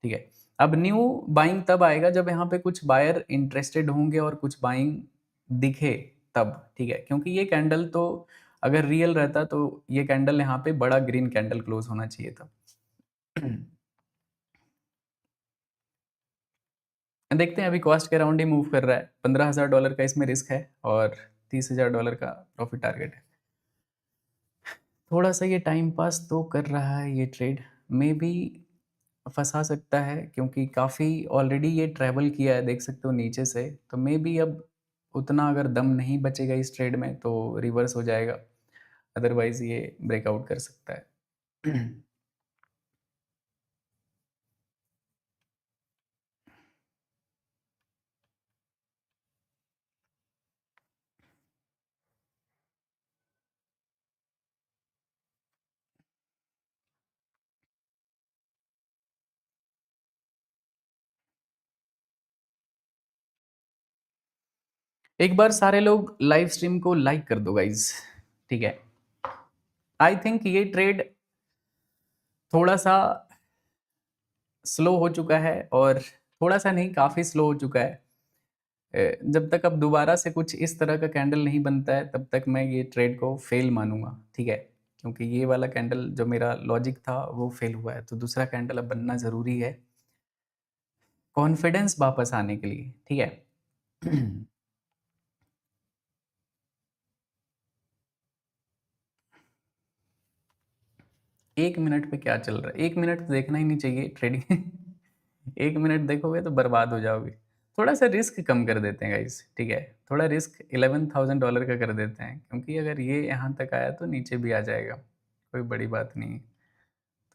ठीक है? अब न्यू बाइंग तब आएगा जब यहाँ पे कुछ बायर इंटरेस्टेड होंगे और कुछ बाइंग दिखे तब, ठीक है? क्योंकि ये कैंडल तो अगर रियल रहता तो ये कैंडल यहाँ पे बड़ा ग्रीन कैंडल क्लोज़ होना चाहिए था। देखते हैं, अभी कॉस्ट के अराउंड ही मूव कर रहा है। $15,000 का इसमें रिस्क है और $30,000 का प्रॉफिट टारगेट है। थोड़ा-सा ये टाइम पास तो कर रहा है ये ट्रेड, मेबी फँसा सकता है क्योंकि काफ़ी ऑलरेडी ये ट्रैवल किया है, देख सकते हो नीचे से, तो मेबी अब उतना अगर दम नहीं बचेगा इस ट्रेड में तो रिवर्स हो जाएगा, अदरवाइज़ ये ब्रेकआउट कर सकता है। एक बार सारे लोग लाइव स्ट्रीम को लाइक कर दो गाइज़, ठीक है? आई थिंक ये ट्रेड थोड़ा-सा स्लो हो चुका है और थोड़ा-सा नहीं, काफ़ी स्लो हो चुका है। जब तक अब दोबारा से कुछ इस तरह का कैंडल नहीं बनता है, तब तक मैं ये ट्रेड को फेल मानूँगा, ठीक है? क्योंकि ये वाला कैंडल जो मेरा लॉजिक था, वो फेल हुआ है, तो दूसरा कैंडल अब बनना ज़रूरी है, कॉन्फिडेंस वापस आने के लिए, ठीक है? 1 मिनट पे क्या चल रहा है? 1 मिनट तो देखना ही नहीं चाहिए ट्रेडिंग। 1 मिनट देखोगे तो बर्बाद हो जाओगे। थोड़ा सा रिस्क कम कर देते हैं गाइस, ठीक है, थोड़ा रिस्क $11,000 का कर देते हैं, क्योंकि अगर ये यहाँ तक आया तो नीचे भी आ जाएगा, कोई बड़ी बात नहीं है।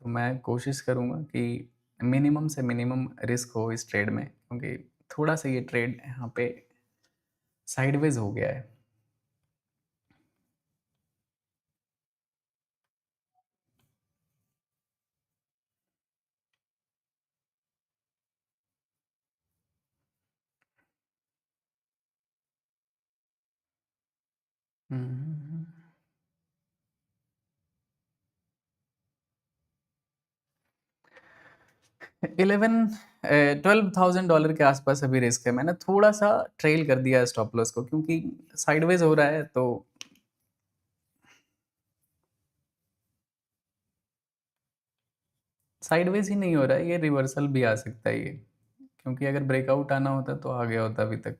तो मैं कोशिश करूँगा कि मिनिमम से मिनिमम रिस्क हो इस ट्रेड में, क्योंकि थोड़ा सा ये ट्रेड यहाँ पे साइडवेज हो गया है। हम्म, 11 $12,000 के आसपास अभी रिस्क है। मैंने थोड़ा सा ट्रेल कर दिया स्टॉप लॉस को, क्योंकि साइडवेज हो रहा है, तो साइडवेज ही नहीं हो रहा है, ये रिवर्सल भी आ सकता है ये, क्योंकि अगर ब्रेकआउट आना होता तो आ गया होता अभी तक।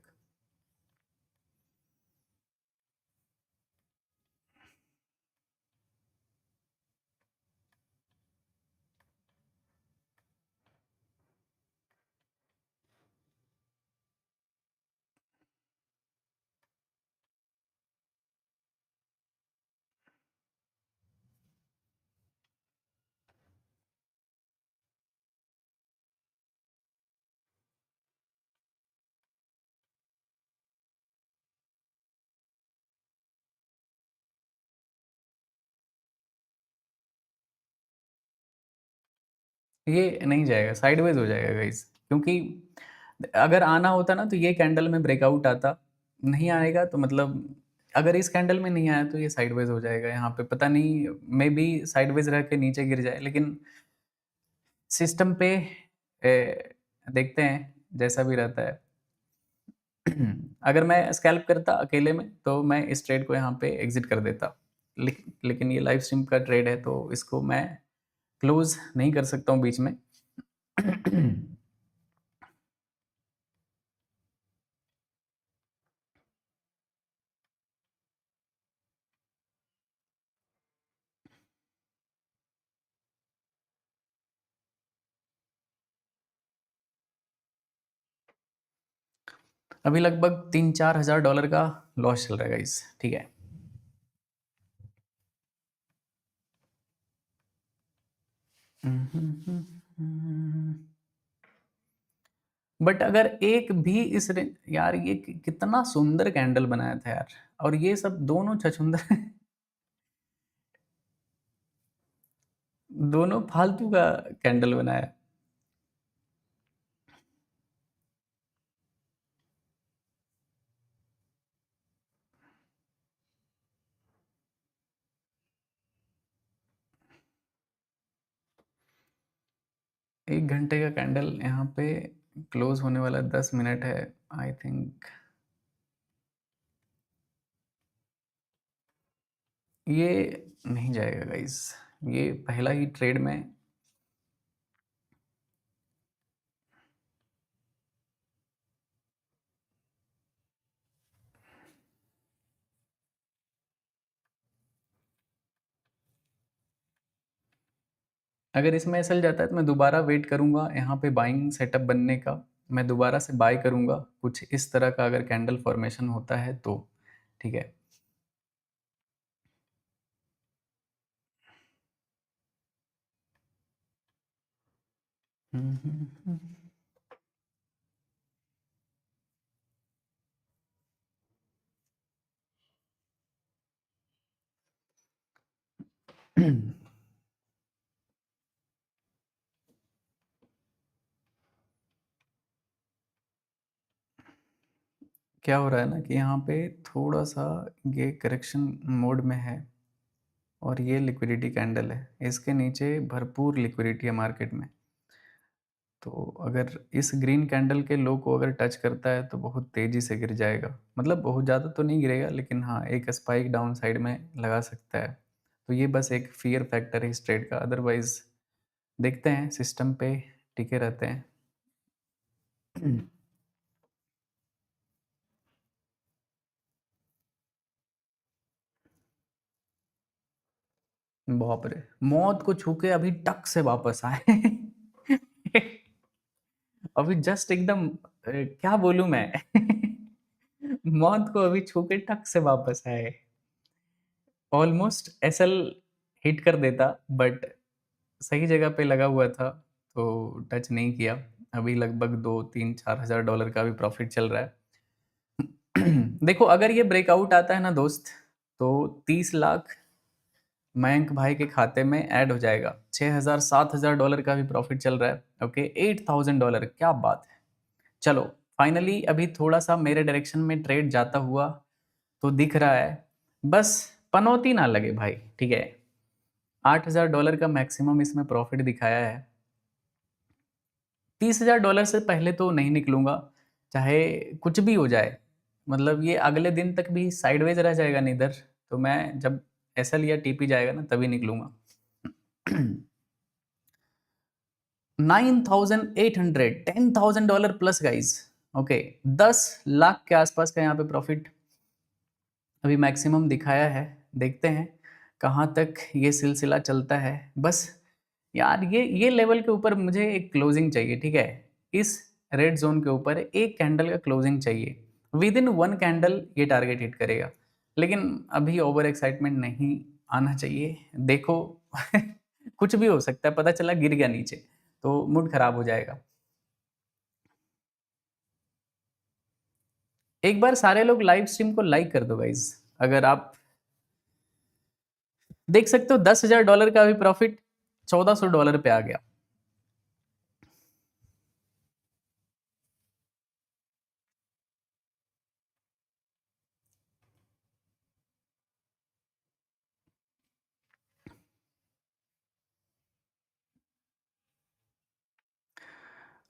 ये नहीं जाएगा, साइडवेज हो जाएगा गाइस, क्योंकि अगर आना होता ना तो ये कैंडल में ब्रेकआउट आता, नहीं आएगा तो मतलब अगर इस कैंडल में नहीं आया तो ये साइडवेज हो जाएगा यहाँ पे, पता नहीं, मे बी साइडवेज रह के नीचे गिर जाए, लेकिन सिस्टम पे देखते हैं जैसा भी रहता है। अगर मैं स्कैल्प करता अकेले में तो मैं इस ट्रेड को यहाँ पे एग्जिट कर देता, लेकिन ये लाइव स्ट्रीम का ट्रेड है तो इसको मैं क्लोज नहीं कर सकता हूँ बीच में। अभी लगभग 3-4 हज़ार डॉलर का लॉस चल रहा है गाइस, ठीक है। बट अगर एक भी यार ये कितना सुंदर कैंडल बनाया था यार, और ये सब दोनों छछुंदर दोनों फालतू का कैंडल बनाया। 1 घंटे का कैंडल यहाँ पे क्लोज होने वाला 10 मिनट है, आई थिंक ये नहीं जाएगा गाइस, ये पहला ही ट्रेड में। अगर इसमें ऐसा जाता है तो मैं दोबारा वेट करूंगा यहाँ पे बाइंग सेटअप बनने का, मैं दोबारा से बाय करूंगा कुछ इस तरह का, अगर कैंडल फॉर्मेशन होता है तो, ठीक है। क्या हो रहा है ना कि यहाँ पे थोड़ा सा ये करेक्शन मोड में है, और ये लिक्विडिटी कैंडल है, इसके नीचे भरपूर लिक्विडिटी है मार्केट में। तो अगर इस ग्रीन कैंडल के लो को अगर टच करता है तो बहुत तेज़ी से गिर जाएगा, मतलब बहुत ज़्यादा तो नहीं गिरेगा, लेकिन हाँ एक स्पाइक डाउन साइड में लगा सकता है। तो ये बस एक फियर फैक्टर है इस ट्रेड का, अदरवाइज देखते हैं सिस्टम पे टिके रहते हैं। बाप रे, मौत को छू के अभी टक से वापस आए। अभी जस्ट एकदम क्या बोलूँ मैं मौत को अभी छू के टक से वापस आए। ऑलमोस्ट एसएल हिट कर देता बट सही जगह पे लगा हुआ था, तो टच नहीं किया। अभी लगभग 2, 3, 4,000 डॉलर का भी प्रॉफ़िट चल रहा है। देखो अगर ये ब्रेकआउट आता है ना दोस्त, तो 30 लाख मयंक भाई के खाते में ऐड हो जाएगा। 6,000 7,000 डॉलर का भी प्रॉफ़िट चल रहा है। ओके, 8,000 डॉलर, क्या बात है! चलो, फाइनली अभी थोड़ा-सा मेरे डायरेक्शन में ट्रेड जाता हुआ तो दिख रहा है। बस पनौती ना लगे भाई, ठीक है? 8,000 डॉलर का मैक्सिमम इसमें प्रॉफ़िट दिखाया है। 30,000 डॉलर से पहले तो नहीं निकलूँगा, चाहे कुछ भी हो जाए। मतलब ये अगले दिन तक भी साइडवेज़ रह जाएगा नीदर, तो मैं जब एसएल या टीपी जाएगा ना तभी निकलूँगा। 9,800 10,000 dollar plus guys. Okay, 10 lakh के आसपास का यहाँ पे प्रॉफिट अभी मैक्सिमम दिखाया है। देखते हैं कहाँ तक ये सिलसिला चलता है। बस यार ये लेवल के ऊपर मुझे एक क्लोजिंग चाहिए, ठीक है? इस रेड जोन के ऊपर एक कैंडल का क्लोजिंग चाहिए। विद इन 1 कैंडल ये टारगेट हिट करेगा, लेकिन अभी ओवर एक्साइटमेंट नहीं आना चाहिए। देखो कुछ भी हो सकता है, पता चला गिर गया नीचे तो मूड खराब हो जाएगा। एक बार सारे लोग लाइव स्ट्रीम को लाइक कर दो गाइज। अगर आप देख सकते हो 10,000 डॉलर का भी प्रॉफिट 1,400 डॉलर पे आ गया।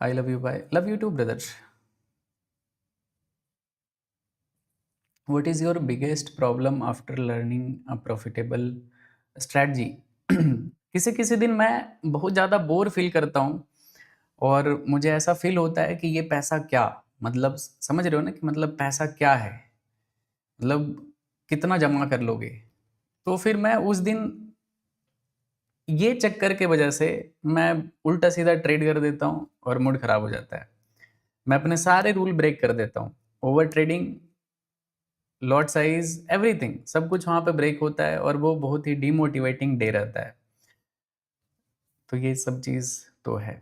I love you bye, love you too brother. What is your biggest problem after learning a profitable strategy? किसी किसी दिन मैं बहुत ज़्यादा बोर फील करता हूँ और मुझे ऐसा फील होता है कि ये पैसा क्या, मतलब समझ रहे हो ना कि मतलब पैसा क्या है, मतलब कितना जमा कर लोगे। तो फिर मैं उस दिन ये चक्कर के वजह से मैं उल्टा सीधा ट्रेड कर देता हूँ और मूड खराब हो जाता है। मैं अपने सारे रूल ब्रेक कर देता हूँ। Over trading, lot size, everything, सब कुछ वहाँ पे ब्रेक होता है और वो बहुत ही डीमोटिवेटिंग डे रहता है। तो ये सब चीज़ तो है।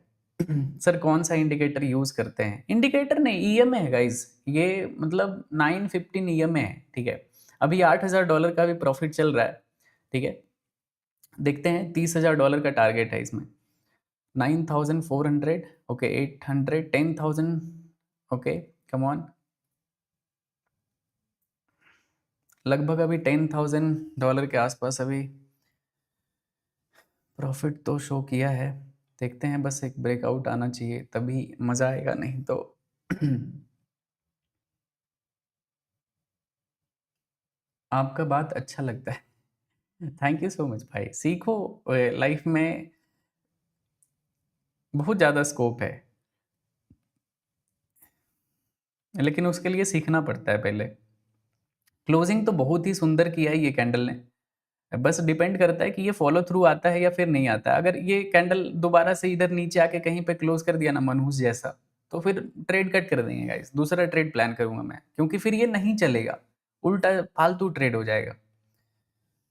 सर कौन सा इंडिकेटर यूज़ करते हैं? इंडिकेटर नहीं, ईएमए है गाइस। ये मतलब 915 ईएमए है, ठीक है? अभी 8,000 डॉलर का भी प्रॉफिट चल रहा है, ठीक है? देखते हैं, 30,000 डॉलर का टारगेट है इसमें। 9,400, ओके, 800, 10,000, ओके, कम ऑन। लगभग अभी 10,000 डॉलर के आसपास अभी प्रॉफिट तो शो किया है। देखते हैं, बस एक ब्रेकआउट आना चाहिए तभी मज़ा आएगा, नहीं तो आपका बात अच्छा लगता है। थैंक यू सो मच भाई। सीखो, लाइफ में बहुत ज़्यादा स्कोप है, लेकिन उसके लिए सीखना पड़ता है पहले। क्लोजिंग तो बहुत ही सुंदर किया है ये कैंडल ने। बस डिपेंड करता है कि ये फॉलो थ्रू आता है या फिर नहीं आता है। अगर ये कैंडल दोबारा से इधर नीचे आके कहीं पे क्लोज कर दिया ना मनहूस जैसा, तो फिर ट्रेड कट कर देंगे गाइस। दूसरा ट्रेड प्लान करूंगा मैं, क्योंकि फिर ये नहीं चलेगा, उल्टा फालतू ट्रेड हो जाएगा।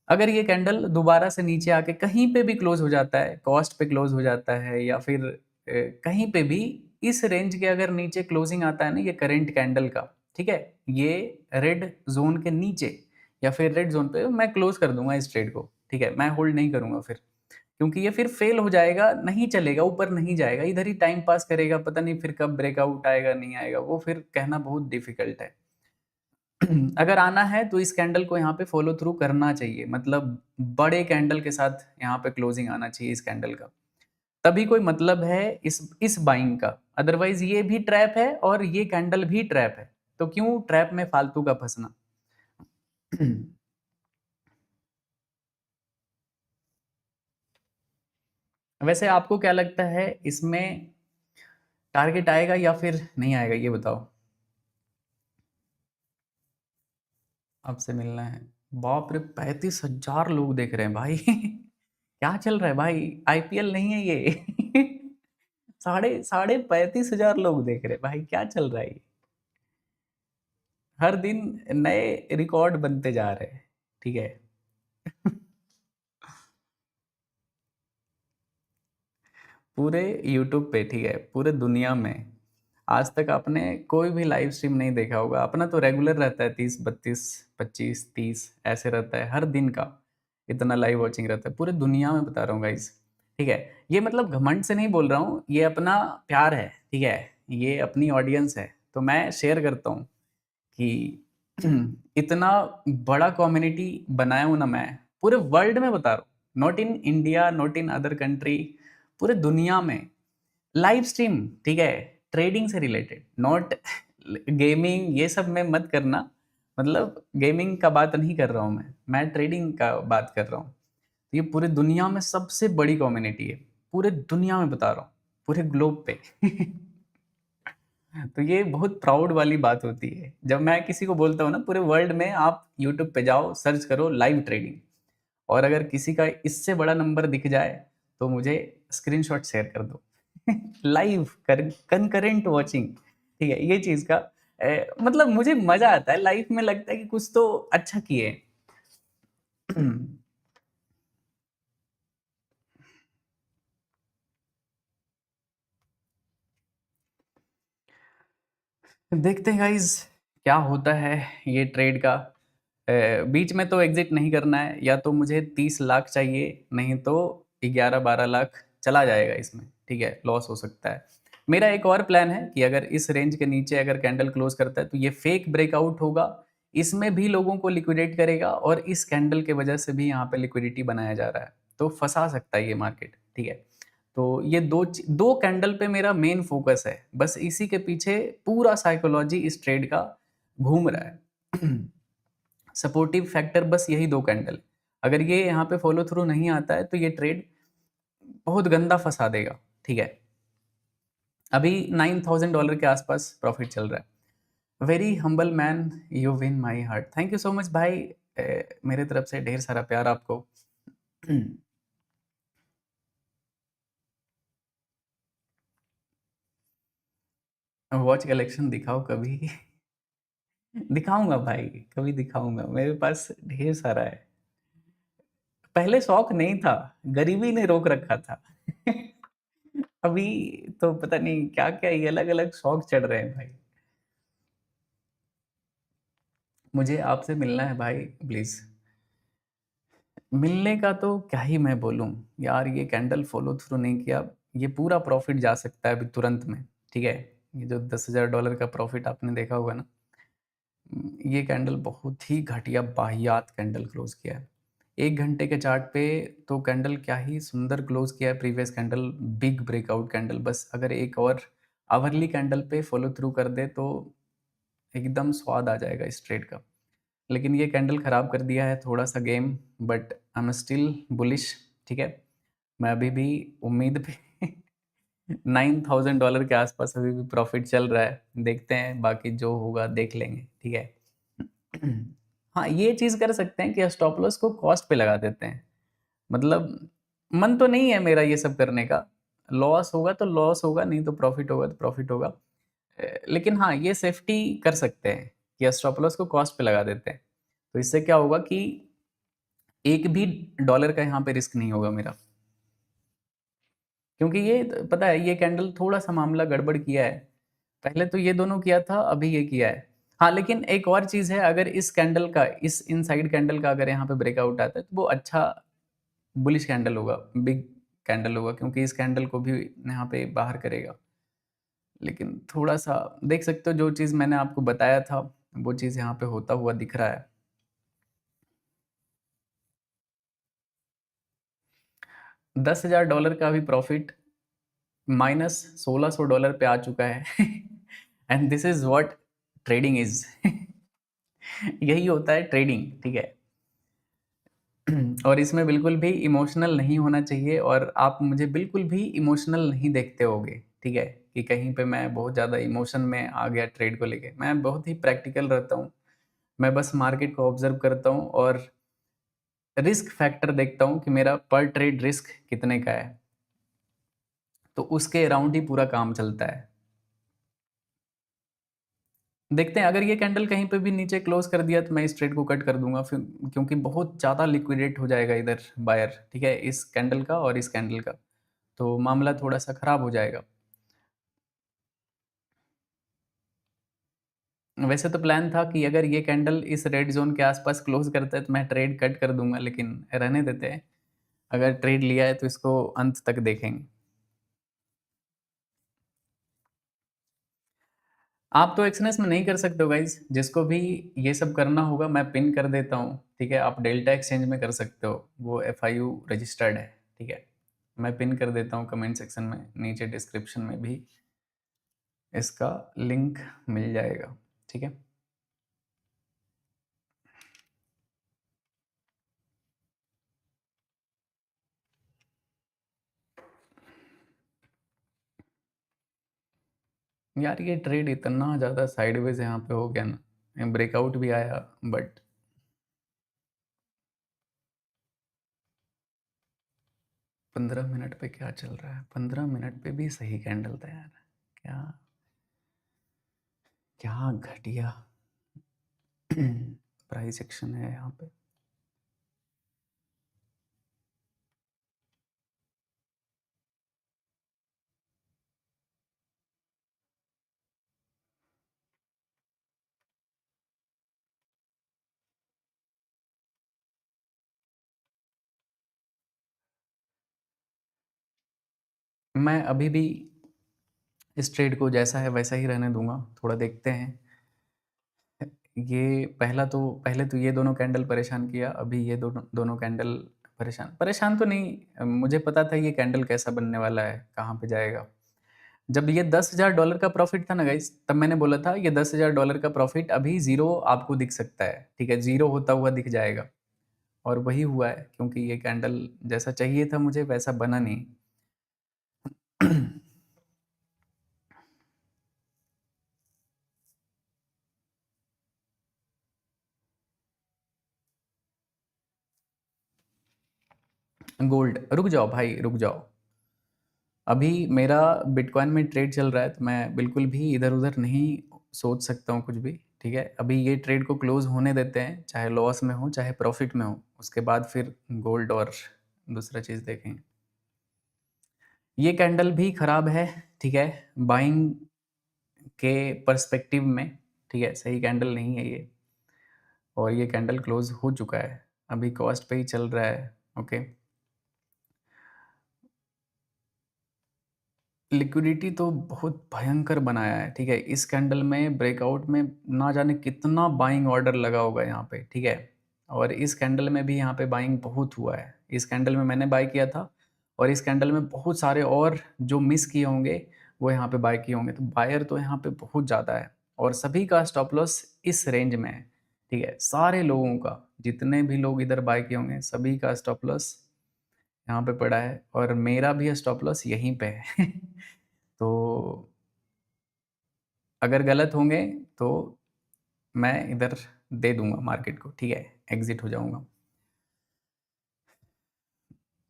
अगर ये कैंडल दोबारा से नीचे आके कहीं पे भी क्लोज हो जाता है, कॉस्ट पे क्लोज हो जाता है या फिर कहीं पे भी इस रेंज के अगर नीचे क्लोजिंग आता है ना ये करंट कैंडल का, ठीक है, ये रेड जोन के नीचे या फिर रेड जोन पे, मैं क्लोज कर दूंगा इस ट्रेड को, ठीक है? मैं होल्ड नहीं करूंगा फिर, क्योंकि ये फिर फेल हो जाएगा, नहीं चलेगा, ऊपर नहीं जाएगा, इधर ही टाइम पास करेगा। पता नहीं फिर कब ब्रेकआउट आएगा, नहीं आएगा, वो फिर कहना बहुत डिफिकल्ट है। अगर आना है तो इस कैंडल को यहाँ पे फॉलो थ्रू करना चाहिए, मतलब बड़े कैंडल के साथ यहाँ पे क्लोजिंग आना चाहिए इस कैंडल का, तभी कोई मतलब है इस बाइंग का। अदरवाइज ये भी ट्रैप है और ये कैंडल भी ट्रैप है, तो क्यों ट्रैप में फालतू का फंसना। वैसे आपको क्या लगता है, इसमें टारगेट आएगा या फिर नहीं आएगा, ये बताओ। आपसे मिलना है। बाप रे, 35,000 लोग देख रहे हैं भाई। क्या चल रहा है भाई, आईपीएल नहीं है ये। साढ़े साढ़े 35,000 लोग देख रहे हैं भाई, क्या चल रहा है ये? हर दिन नए रिकॉर्ड बनते जा रहे हैं, ठीक है? पूरे यूट्यूब पे, ठीक है, पूरे दुनिया में आज तक आपने कोई भी लाइव स्ट्रीम नहीं देखा होगा। अपना तो रेगुलर रहता है 30, 32, 25, 30 ऐसे रहता है हर दिन का, इतना लाइव वॉचिंग रहता है पूरे दुनिया में, बता रहा हूँ गाइस, ठीक है? ये मतलब घमंड से नहीं बोल रहा हूँ, ये अपना प्यार है, ठीक है? ये अपनी ऑडियंस है, तो मैं शेयर करता हूँ कि इतना बड़ा कम्युनिटी बनाया हूँ ना मैं, पूरे वर्ल्ड में बता रहा हूँ, not in India, not in other country, पूरे दुनिया में लाइव स्ट्रीम, ठीक है? ट्रेडिंग से रिलेटेड, नॉट गेमिंग, ये सब में मत करना, मतलब गेमिंग का बात नहीं कर रहा हूँ मैं ट्रेडिंग का बात कर रहा हूँ। ये पूरे दुनिया में सबसे बड़ी कम्युनिटी है, पूरे दुनिया में बता रहा हूँ, पूरे ग्लोब पे। तो ये बहुत प्राउड वाली बात होती है जब मैं किसी को बोलता हूँ ना, पूरे वर्ल्ड में आप यूट्यूब पे जाओ, सर्च करो लाइव ट्रेडिंग, और अगर किसी का इससे बड़ा नंबर दिख जाए तो मुझे स्क्रीनशॉट शेयर कर दो। लाइव कंकरेंट वॉचिंग, ठीक है? ये चीज का मतलब मुझे मजा आता है, लाइफ में लगता है कि कुछ तो अच्छा किए। देखते हैं गाइज क्या होता है ये ट्रेड का। बीच में तो एग्जिट नहीं करना है, या तो मुझे 30 लाख चाहिए, नहीं तो 11-12 लाख चला जाएगा इसमें, ठीक है? लॉस हो सकता है। मेरा एक और प्लान है कि अगर इस रेंज के नीचे अगर कैंडल क्लोज करता है तो ये फेक ब्रेकआउट होगा, इसमें भी लोगों को लिक्विडेट करेगा, और इस कैंडल के वजह से भी यहाँ पे लिक्विडिटी बनाया जा रहा है, तो फंसा सकता है ये मार्केट, ठीक है? तो ये दो कैंडल पे मेरा मेन फोकस है, बस इसी के पीछे पूरा साइकोलॉजी इस ट्रेड का घूम रहा है। सपोर्टिव फैक्टर बस यही दो कैंडल, अगर ये यहाँ पे फॉलो थ्रू नहीं आता है तो ये ट्रेड बहुत गंदा फंसा देगा, ठीक है? अभी $9,000 के आसपास प्रॉफिट चल रहा है। Very humble man, you win my heart. Thank you so much भाई, मेरे तरफ से ढेर सारा प्यार आपको। वॉच कलेक्शन दिखाओ कभी। दिखाऊंगा भाई, कभी दिखाऊंगा, मेरे पास ढेर सारा है। पहले शौक नहीं था, गरीबी ने रोक रखा था। अभी तो पता नहीं क्या क्या ये अलग अलग शौक चढ़ रहे हैं भाई। मुझे आपसे मिलना है भाई, प्लीज। मिलने का तो क्या ही मैं बोलूं यार, ये कैंडल फॉलो थ्रू नहीं किया, ये पूरा प्रॉफिट जा सकता है अभी तुरंत में, ठीक है? ये जो $10,000 का प्रॉफिट आपने देखा होगा ना, ये कैंडल बहुत ही घटिया बाहियात कैंडल क्लोज किया है। 1 घंटे के चार्ट पे तो कैंडल क्या ही सुंदर क्लोज किया है, previous candle big breakout candle, बस अगर एक और आवरली कैंडल पे फॉलो थ्रू कर दे तो एकदम स्वाद आ जाएगा इस ट्रेड का। लेकिन ये कैंडल खराब कर दिया है थोड़ा सा game, but I am still bullish, ठीक है? मैं अभी भी उम्मीद पे। $9,000 के आसपास अभी भी प्रॉफिट चल रहा है, देखते हैं, बाकी जो होगा देख लेंगे, ठीक है? हाँ, ये चीज़ कर सकते हैं कि स्टॉप लॉस को कॉस्ट पे लगा देते हैं, मतलब मन तो नहीं है मेरा ये सब करने का, लॉस होगा तो लॉस होगा, नहीं तो प्रॉफिट होगा तो प्रॉफिट होगा। लेकिन हाँ, ये सेफ्टी कर सकते हैं कि स्टॉप लॉस को कॉस्ट पे लगा देते हैं, तो इससे क्या होगा कि एक भी डॉलर का यहाँ पे रिस्क नहीं होगा मेरा, क्योंकि ये पता है ये कैंडल थोड़ा सा मामला गड़बड़ किया है। पहले तो ये दोनों किया था, अभी ये किया है। हाँ, लेकिन एक और चीज़ है, अगर इस कैंडल का, इस इनसाइड कैंडल का अगर यहाँ पे ब्रेकआउट आता है तो वो अच्छा बुलिश कैंडल होगा, बिग कैंडल होगा, क्योंकि इस कैंडल को भी यहाँ पे बाहर करेगा। लेकिन थोड़ा-सा देख सकते हो, जो चीज़ मैंने आपको बताया था, वो चीज़ यहाँ पे होता हुआ दिख रहा है। $10,000 का भी प्रॉफिट माइनस $1,600 पे आ चुका है। And this is what trading is. यही होता है ट्रेडिंग, ठीक है? और इसमें बिल्कुल भी इमोशनल नहीं होना चाहिए, और आप मुझे बिल्कुल भी इमोशनल नहीं देखते होगे, ठीक है? कि कहीं पे मैं बहुत ज़्यादा इमोशन में आ गया ट्रेड को लेके। मैं बहुत ही प्रैक्टिकल रहता हूँ। मैं बस मार्केट को ऑब्ज़र्व करता हूँ और रिस्क फैक्टर देखता हूँ कि मेरा पर ट्रेड रिस्क कितने का है। तो उसके अराउंड ही पूरा काम चलता है। देखते हैं, अगर ये कैंडल कहीं पे भी नीचे क्लोज कर दिया तो मैं इस ट्रेड को कट कर दूंगा फिर, क्योंकि बहुत ज़्यादा लिक्विडेट हो जाएगा इधर बायर, ठीक है, इस कैंडल का और इस कैंडल का, तो मामला थोड़ा सा खराब हो जाएगा। वैसे तो प्लान था कि अगर ये कैंडल इस रेड जोन के आसपास क्लोज करता है तो मैं ट्रेड कट कर दूंगा, लेकिन रहने देते हैं। अगर ट्रेड लिया है तो इसको अंत तक देखेंगे। आप तो एक्सनेस में नहीं कर सकते हो गाइज, जिसको भी ये सब करना होगा मैं पिन कर देता हूँ, ठीक है, आप डेल्टा एक्सचेंज में कर सकते हो, वो FIU रजिस्टर्ड है, ठीक है, मैं पिन कर देता हूँ कमेंट सेक्शन में, नीचे डिस्क्रिप्शन में भी इसका लिंक मिल जाएगा, ठीक है। यार ये ट्रेड इतना ज़्यादा साइडवेज यहाँ पे हो गया ना, ब्रेकआउट भी आया बट 15 मिनट पे क्या चल रहा है, 15 मिनट पे भी सही कैंडल था यार, क्या क्या घटिया प्राइस एक्शन है यहाँ पे। मैं अभी भी इस ट्रेड को जैसा है वैसा ही रहने दूंगा, थोड़ा देखते हैं। ये पहले तो ये दोनों कैंडल परेशान किया, अभी ये दोनों दोनों कैंडल परेशान परेशान तो नहीं, मुझे पता था ये कैंडल कैसा बनने वाला है, कहाँ पे जाएगा। जब ये $10,000 का प्रॉफिट था ना गाइस, तब मैंने बोला था ये $10,000 का प्रॉफिट अभी जीरो आपको दिख सकता है, ठीक है, जीरो होता हुआ दिख जाएगा, और वही हुआ है, क्योंकि ये कैंडल जैसा चाहिए था मुझे वैसा बना नहीं। गोल्ड, रुक जाओ भाई रुक जाओ, अभी मेरा बिटकॉइन में ट्रेड चल रहा है, तो मैं बिल्कुल भी इधर उधर नहीं सोच सकता हूँ कुछ भी, ठीक है, अभी ये ट्रेड को क्लोज होने देते हैं, चाहे लॉस में हो चाहे प्रॉफिट में हो, उसके बाद फिर गोल्ड और दूसरा चीज़ देखेंगे। ये कैंडल भी खराब है, ठीक है, बाइंग के पर्सपेक्टिव में, ठीक है, सही कैंडल नहीं है ये, और ये कैंडल क्लोज हो चुका है, अभी कॉस्ट पे ही चल रहा है, ओके। लिक्विडिटी तो बहुत भयंकर बनाया है, ठीक है, इस कैंडल में ब्रेकआउट में ना जाने कितना बाइंग ऑर्डर लगा होगा यहाँ पे, ठीक है, और इस कैंडल में भी यहाँ पे बाइंग बहुत हुआ है, इस कैंडल में मैंने बाय किया था, और इस कैंडल में बहुत सारे और जो मिस किए होंगे वो यहाँ पे बाय किए होंगे, तो बायर तो यहाँ पे बहुत ज़्यादा है, और सभी का स्टॉप लॉस इस रेंज में है, ठीक है, सारे लोगों का, जितने भी लोग इधर बाय किए होंगे सभी का स्टॉप लॉस यहाँ पे पड़ा है, और मेरा भी स्टॉप लॉस यहीं पे है तो अगर गलत होंगे तो मैं इधर दे दूंगा मार्केट को, ठीक है, एग्जिट हो जाऊंगा।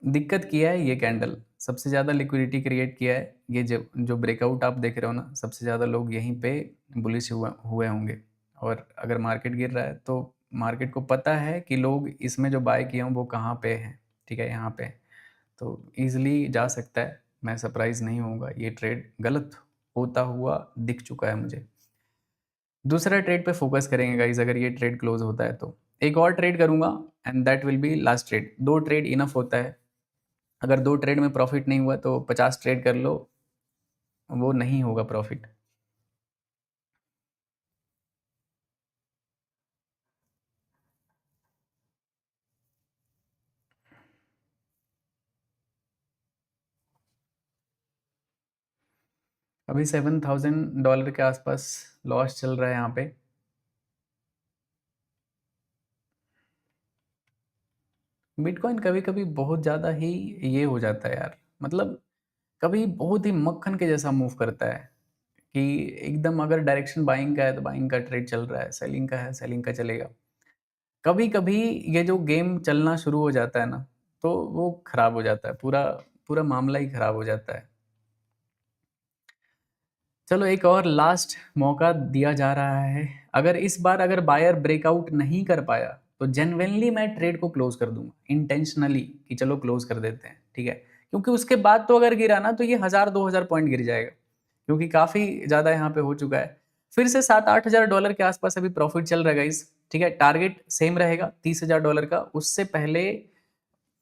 दिक्कत किया है ये कैंडल, सबसे ज़्यादा लिक्विडिटी क्रिएट किया है, ये जो जो ब्रेकआउट आप देख रहे हो ना, सबसे ज़्यादा लोग यहीं पे बुलिश हुए होंगे, और अगर मार्केट गिर रहा है तो मार्केट को पता है कि लोग इसमें जो बाय किए हों वो कहाँ पे हैं, ठीक है, यहाँ पे, तो ईजिली जा सकता है, मैं सरप्राइज नहीं होऊंगा, ये ट्रेड गलत होता हुआ दिख चुका है मुझे। दूसरा ट्रेड पे फोकस करेंगे गाइस, अगर ये ट्रेड क्लोज होता है तो एक और ट्रेड करूंगा, and that will be last trade, दो ट्रेड इनफ होता है, अगर दो ट्रेड में प्रॉफिट नहीं हुआ तो 50 ट्रेड कर लो, वो नहीं होगा प्रॉफिट। अभी $7,000 के आसपास लॉस चल रहा है यहाँ पे। बिटकॉइन कभी कभी बहुत ज़्यादा ही ये हो जाता है यार, मतलब कभी बहुत ही मक्खन के जैसा मूव करता है, कि एकदम अगर डायरेक्शन बाइंग का है तो बाइंग का ट्रेड चल रहा है, सेलिंग का है सेलिंग का चलेगा, कभी कभी ये जो गेम चलना शुरू हो जाता है ना, तो वो खराब हो जाता है, पूरा पूरा मामला ही खराब हो जाता है। चलो एक और लास्ट मौका दिया जा रहा है। अगर इस बार अगर बायर ब्रेकआउट नहीं कर पाया तो जेन्युइनली मैं ट्रेड को क्लोज कर दूंगा इंटेंशनली कि चलो क्लोज कर देते हैं, ठीक है। क्योंकि उसके बाद तो अगर गिरा ना तो ये 1000-2000 पॉइंट गिर जाएगा, क्योंकि काफ़ी ज़्यादा यहाँ पे हो चुका है। फिर से 7-8 हज़ार डॉलर के आसपास अभी प्रॉफिट चल रहा है गाइस, ठीक है। टारगेट सेम रहेगा 30 हज़ार डॉलर का, उससे पहले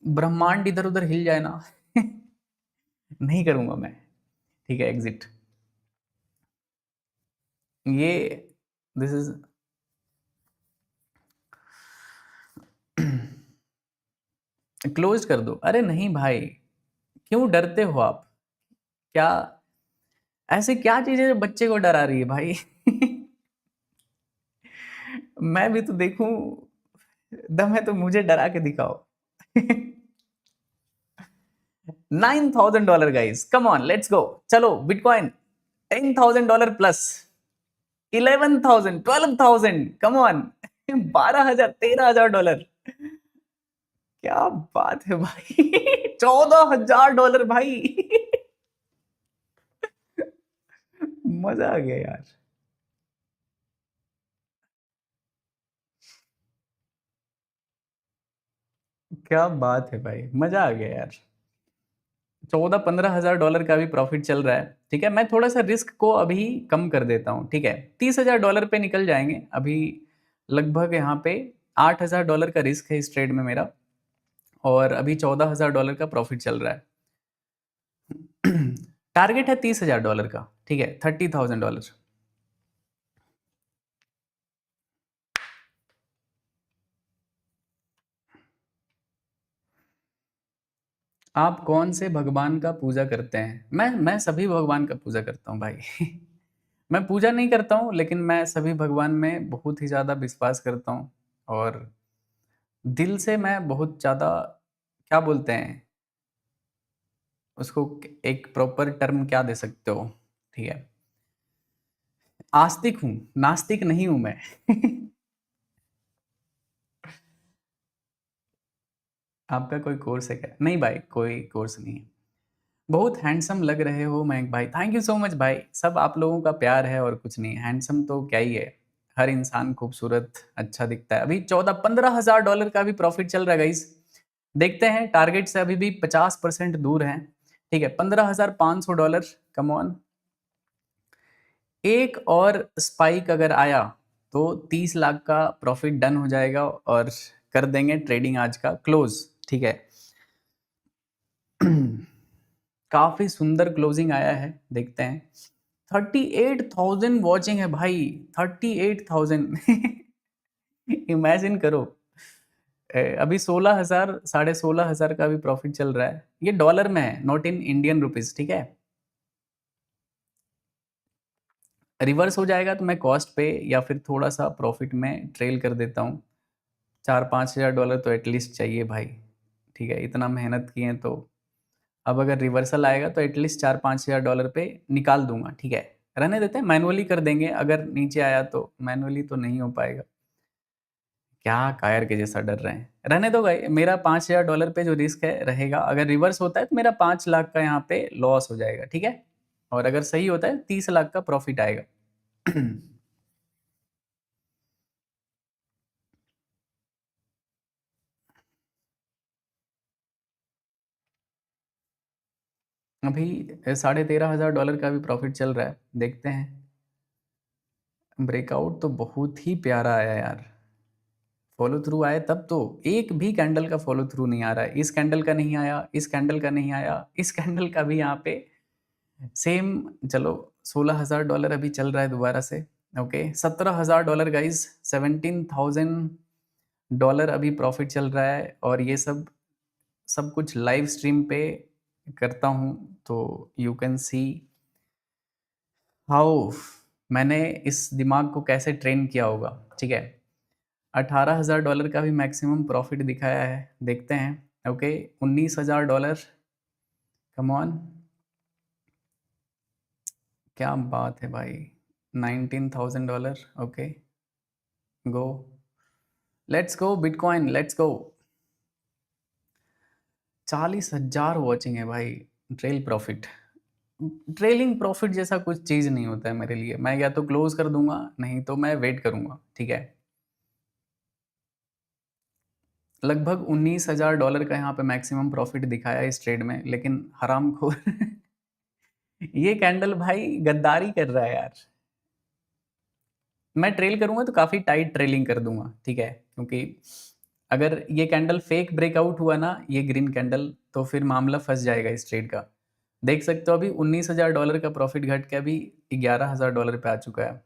ब्रह्मांड इधर उधर हिल जाए ना नहीं करूंगा मैं, ठीक है, एग्जिट। ये दिस इज क्लोज कर दो। अरे नहीं भाई, क्यों डरते हो आप? क्या ऐसे क्या चीजें जो बच्चे को डरा रही है भाई? मैं भी तो देखूं, दम है तो मुझे डरा के दिखाओ। $9,000 guys, come on let's go. चलो बिटकॉइन $10,000 प्लस, 11,000, 12,000, कम ऑन। 12,000, $13,000। क्या बात है भाई! $14,000 भाई! मजा आ गया यार। क्या बात है भाई, मजा आ गया यार। 14-15 हज़ार डॉलर का भी प्रॉफिट चल रहा है, ठीक है। मैं थोड़ा सा रिस्क को अभी कम कर देता हूँ, ठीक है। $30,000 पे निकल जाएंगे अभी। लगभग यहाँ पे $8,000 का रिस्क है इस ट्रेड में मेरा, और अभी $14,000 का प्रॉफिट चल रहा है। टारगेट है $30,000 का, ठीक है, $30,000। आप कौन से भगवान का पूजा करते हैं? मैं सभी भगवान का पूजा करता हूँ भाई। मैं पूजा नहीं करता हूँ, लेकिन मैं सभी भगवान में बहुत ही ज़्यादा विश्वास करता हूँ, और दिल से मैं बहुत ज़्यादा, क्या बोलते हैं उसको, एक प्रॉपर टर्म क्या दे सकते हो, ठीक है, आस्तिक हूँ, नास्तिक नहीं हूँ मैं। आपका कोई कोर्स है क्या? नहीं भाई, कोई कोर्स नहीं है। बहुत हैंडसम लग रहे हो मयंक भाई, थैंक यू सो मच भाई। सब आप लोगों का प्यार है और कुछ नहीं। हैंडसम तो क्या ही है, हर इंसान खूबसूरत अच्छा दिखता है। अभी 14-15 हज़ार डॉलर का भी प्रॉफिट चल रहा है गाइस। देखते हैं, टारगेट से अभी भी 50% दूर हैं, ठीक है। $15,500, कम ऑन। एक और स्पाइक अगर आया तो 30 लाख का प्रॉफिट डन हो जाएगा, और कर देंगे ट्रेडिंग आज का क्लोज, ठीक है। काफी सुंदर क्लोजिंग आया है, देखते हैं। 38,000 वॉचिंग है भाई, 38,000। इमेजिन करो। अभी 16,000, 16,500 का भी प्रॉफिट चल रहा है। ये डॉलर में है, नॉट इन इंडियन रुपीज, ठीक है। रिवर्स हो जाएगा तो मैं कॉस्ट पे या फिर थोड़ा सा प्रॉफिट में ट्रेल कर देता हूँ। 4-5 हज़ार डॉलर तो एटलीस्ट चाहिए भाई, ठीक है, इतना मेहनत किए तो। अब अगर रिवर्सल आएगा तो एटलीस्ट 4-5 हज़ार डॉलर पे निकाल दूंगा, ठीक है। रहने देते हैं, मैनुअली कर देंगे। अगर नीचे आया तो मैनुअली तो नहीं हो पाएगा। क्या कायर के जैसा डर रहे हैं, रहने दो भाई। मेरा $5,000 पे जो रिस्क है रहेगा। अगर रिवर्स होता है तो मेरा 5 लाख का यहाँ पे लॉस हो जाएगा, ठीक है। और अगर सही होता है 30 लाख का प्रॉफिट आएगा। अभी 13,500 डॉलर का भी प्रॉफिट चल रहा है, देखते हैं। ब्रेकआउट तो बहुत ही प्यारा आया यार। फॉलो थ्रू आए तब तो, एक भी कैंडल का फॉलो थ्रू नहीं आ रहा है। इस कैंडल का नहीं आया, इस कैंडल का नहीं आया, इस कैंडल का भी यहाँ पे सेम। चलो, $16,000 अभी चल रहा है दोबारा से, ओके। $17,000 गाइज, $17,000 अभी प्रॉफिट चल रहा है। और ये सब सब कुछ लाइव स्ट्रीम पे करता हूँ, तो यू कैन सी हाउ मैंने इस दिमाग को कैसे ट्रेन किया होगा, ठीक है। $18,000 का भी मैक्सिमम प्रॉफिट दिखाया है, देखते हैं, ओके। $19,000, come on. क्या बात है भाई! $19,000, okay. Go, let's go bitcoin, let's go. 40,000 watching है भाई, ट्रेल प्रॉफिट। ट्रेलिंग प्रॉफिट जैसा कुछ चीज़ नहीं होता है मेरे लिए। मैं या तो क्लोज़ कर दूँगा, नहीं तो मैं वेट करूँगा, ठीक है? लगभग $19,000 का यहाँ पे मैक्सिमम प्रॉफिट दिखाया इस ट्रेड में, लेकिन हरामखोर ये कैंडल भाई गद्दारी कर रहा है यार। मैं ट्रेल करूँगा तो काफ़ी टाइट ट्रेलिंग कर दूँगा, ठीक है? क्योंकि अगर ये कैंडल फेक ब्रेकआउट हुआ ना, ये ग्रीन कैंडल, तो फिर मामला फँस जाएगा इस ट्रेड का। देख सकते हो अभी $19,000 का प्रॉफिट घट के अभी $11,000 पे आ चुका है।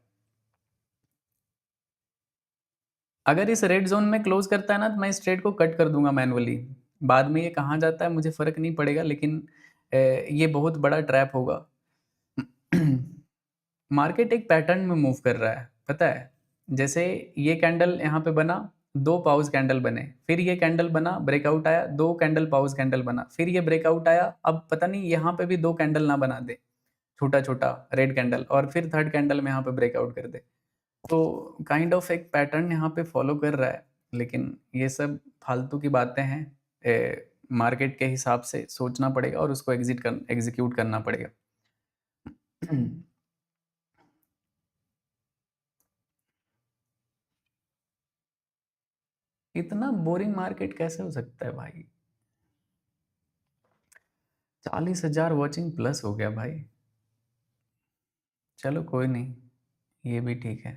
अगर इस रेड ज़ोन में क्लोज़ करता है ना, तो मैं इस ट्रेड को कट कर दूँगा मैनुअली। बाद में ये कहाँ जाता है मुझे फ़र्क नहीं पड़ेगा, लेकिन ये बहुत बड़ा ट्रैप होगा। मार्केट एक पैटर्न में मूव कर रहा है, पता है? जैसे ये कैंडल यहाँ पे बना, 2 पाउज़ कैंडल बने, फिर ये कैंडल बना, ब्रेकआउट आया, 2 कैंडल पाउज़ कैंडल बना, फिर ये ब्रेकआउट आया, अब पता नहीं यहाँ पे भी 2 कैंडल ना बना दे, छोटा-छोटा रेड कैंडल, और फिर थर्ड कैंडल में यहाँ पे ब्रेकआउट कर दे। तो काइंड ऑफ एक पैटर्न यहाँ पे फॉलो कर रहा है, लेकिन ये सब फालतू की बातें हैं। मार्केट के हिसाब से सोचना पड़ेगा और उसको एग्ज़ीक्यूट करना पड़ेगा। इतना बोरिंग मार्केट कैसे हो सकता है भाई? 40,000 वॉचिंग प्लस हो गया भाई। चलो कोई नहीं, ये भी ठीक है।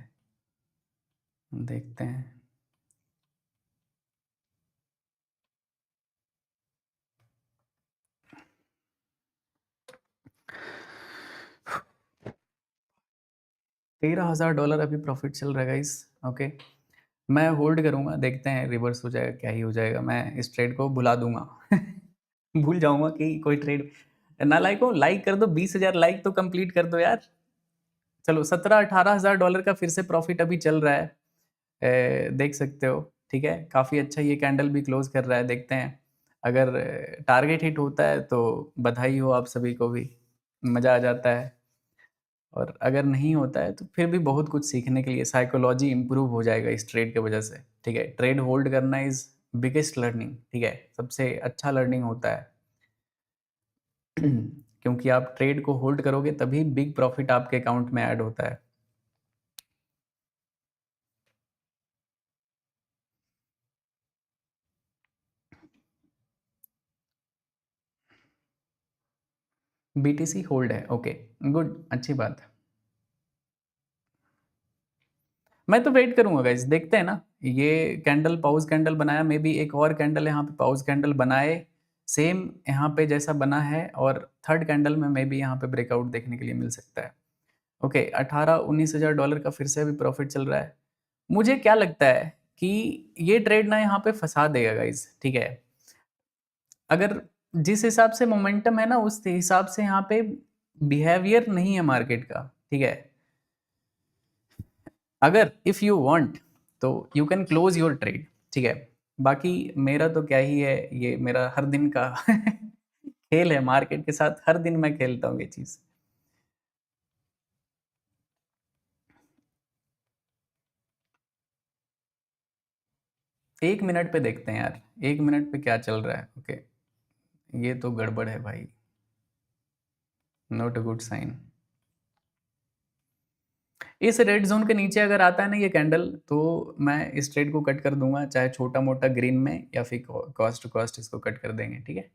देखते हैं। $13,000 अभी प्रॉफिट चल रहा है गाइस। ओके, मैं होल्ड करूंगा, देखते हैं रिवर्स हो जाएगा क्या ही हो जाएगा। मैं इस ट्रेड को भुला दूंगा। भूल जाऊंगा कि कोई ट्रेड। ना लाइक हो, लाइक कर दो, 20,000 लाइक तो कंप्लीट कर दो यार। चलो 17-18,000 डॉलर का फिर से प्रॉफिट अभी चल रहा है। देख सकते हो, ठीक है? काफ़ी अच्छा ये कैंडल भी क्लोज़ कर रहा है, देखते हैं। अगर टारगेट हिट होता है तो बधाई हो आप सभी को भी, मज़ा आ जाता है। और अगर नहीं होता है तो फिर भी बहुत कुछ सीखने के लिए, साइकोलॉजी इम्प्रूव हो जाएगा इस ट्रेड की वजह से, ठीक है? ट्रेड होल्ड करना इज़ बिगेस्ट लर्निंग, ठीक है? सबसे अच्छा लर्निंग होता है। क्योंकि आप ट्रेड को होल्ड करोगे तभी बिग प्रॉफिट आपके अकाउंट में ऐड होता है। बीटीसी होल्ड है, ओके, गुड, अच्छी बात है। मैं तो वेट करूँगा गाइस, देखते हैं ना। ये कैंडल पॉज़ कैंडल बनाया, मे बी एक और कैंडल यहाँ पे पॉज़ कैंडल बनाए, सेम यहाँ पे जैसा बना है, और थर्ड कैंडल में मे बी यहाँ पे ब्रेकआउट देखने के लिए मिल सकता है। ओके, 18-19,000 डॉलर का फिर से अभी प्रॉफिट चल रहा है। मुझे क्या लगता है कि ये ट्रेड ना यहाँ पे फँसा देगा गाइस, ठीक है? अगर जिस हिसाब से मोमेंटम है ना, उस हिसाब से यहाँ पे बिहेवियर नहीं है मार्केट का, ठीक है? अगर इफ़ यू वांट तो you can close your trade, ठीक है? बाकी मेरा तो क्या ही है, ये मेरा हर दिन का खेल है मार्केट के साथ, हर दिन मैं खेलता हूँ ये चीज़। 1 मिनट पे देखते हैं यार, 1 मिनट पे क्या चल रहा है, ओके। ये तो गड़बड़ है भाई, नॉट अ गुड साइन। इस रेड ज़ोन के नीचे अगर आता है ना ये कैंडल, तो मैं इस ट्रेड को कट कर दूँगा, चाहे छोटा-मोटा ग्रीन में, या फिर कॉस्ट टू कॉस्ट इसको कट कर देंगे, ठीक है?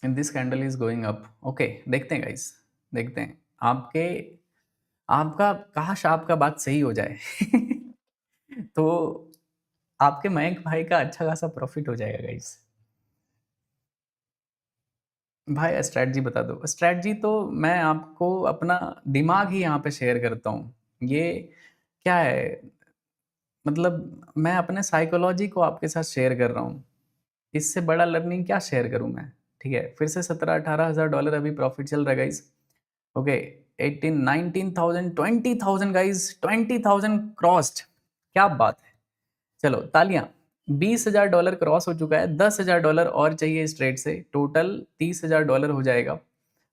And this candle is going up, okay, देखते हैं गाइस, देखते हैं। आपके आपका काश आपका बात सही हो जाए। तो आपके मयंक भाई का अच्छा खासा प्रॉफ़िट हो जाएगा गाइस। भाई स्ट्रैटेजी बता दो। स्ट्रैटेजी तो मैं आपको अपना दिमाग ही यहाँ पे शेयर करता हूँ। ये क्या है, मतलब मैं अपने साइकोलॉजी को आपके साथ शेयर कर रहा हूँ। इससे बड़ा लर्निंग क्या शेयर करूँ मैं? ठीक है, फिर से 17-18,000 डॉलर अभी प्रॉफ़िट चल रहा है गाइस। ओके, 18, 19,000, 20,000 गाइस, 20,000 क्रॉस्ड, क्या बात है! चलो तालियाँ। $20,000 क्रॉस हो चुका है, $10,000 और चाहिए इस ट्रेड से, टोटल $30,000 हो जाएगा।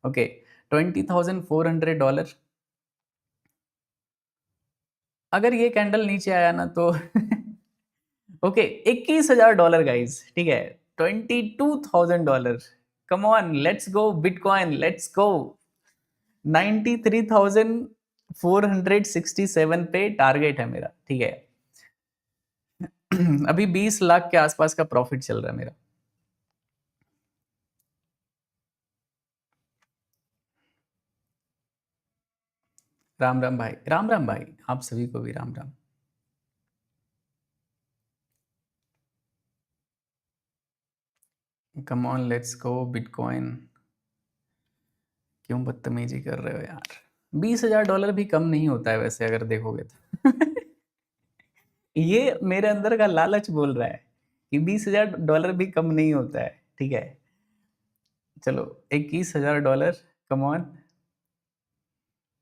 ओके, $20,400। अगर ये कैंडल नीचे आया ना तो ओके, $21,000 गाइस, ठीक है, $22,000। Come on, let's go bitcoin, let's go. 93,467 पे टारगेट है मेरा, ठीक है। अभी 20 लाख के आसपास का प्रॉफिट चल रहा है मेरा। राम राम भाई, राम राम भाई, आप सभी को भी Ram Ram. Come on, let's go bitcoin. क्यों बदतमीजी कर रहे हो यार? $20,000 भी कम नहीं होता है वैसे, अगर देखोगे तो। ये मेरे अंदर का लालच बोल रहा है कि $20,000 भी कम नहीं होता है, ठीक है। चलो, $21,000, कम ऑन।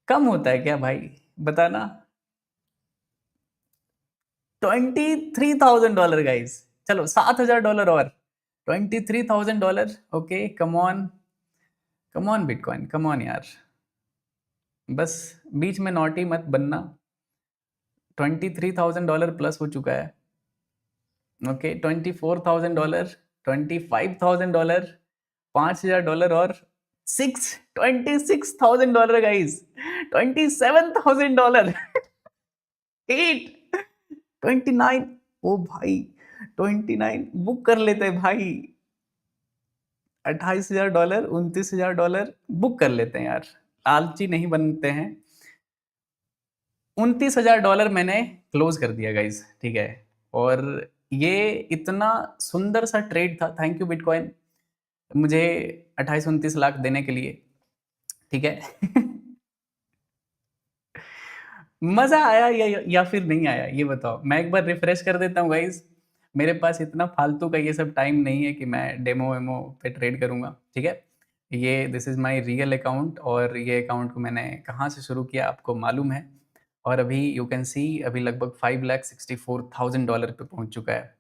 कम होता है क्या भाई? बताना। $23,000 गाइस। चलो, $7,000 और $23,000। Okay, come on, come on bitcoin, come on यार। बस बीच में नॉटी मत बनना। $23,000 प्लस हो चुका है। ओके, $24,000, $25,000, $5,000 और 26,000 गाइस, $27,000, 8, 29। ओ भाई, 29 बुक कर लेते हैं भाई। $28,000, $29,000 बुक कर लेते हैं यार, आलसी नहीं बनते हैं। $29,000 मैंने क्लोज कर दिया गाइस, ठीक है। और ये इतना सुंदर सा ट्रेड था। थैंक यू बिटकॉइन, मुझे 28-29 लाख देने के लिए, ठीक है। मजा आया या फिर नहीं आया, ये बताओ। मैं एक बार रिफ्रेश कर देता हूँ गाइस। मेरे पास इतना फालतू का ये सब टाइम नहीं है कि मैं डेमो वेमो पे ट्रेड करूंगा, ठीक है। ये this is my real account, और ये अकाउंट को मैंने कहाँ से शुरू किया आपको मालूम है। और अभी यू कैन सी, अभी लगभग $5,64,000 पे पहुंच चुका है।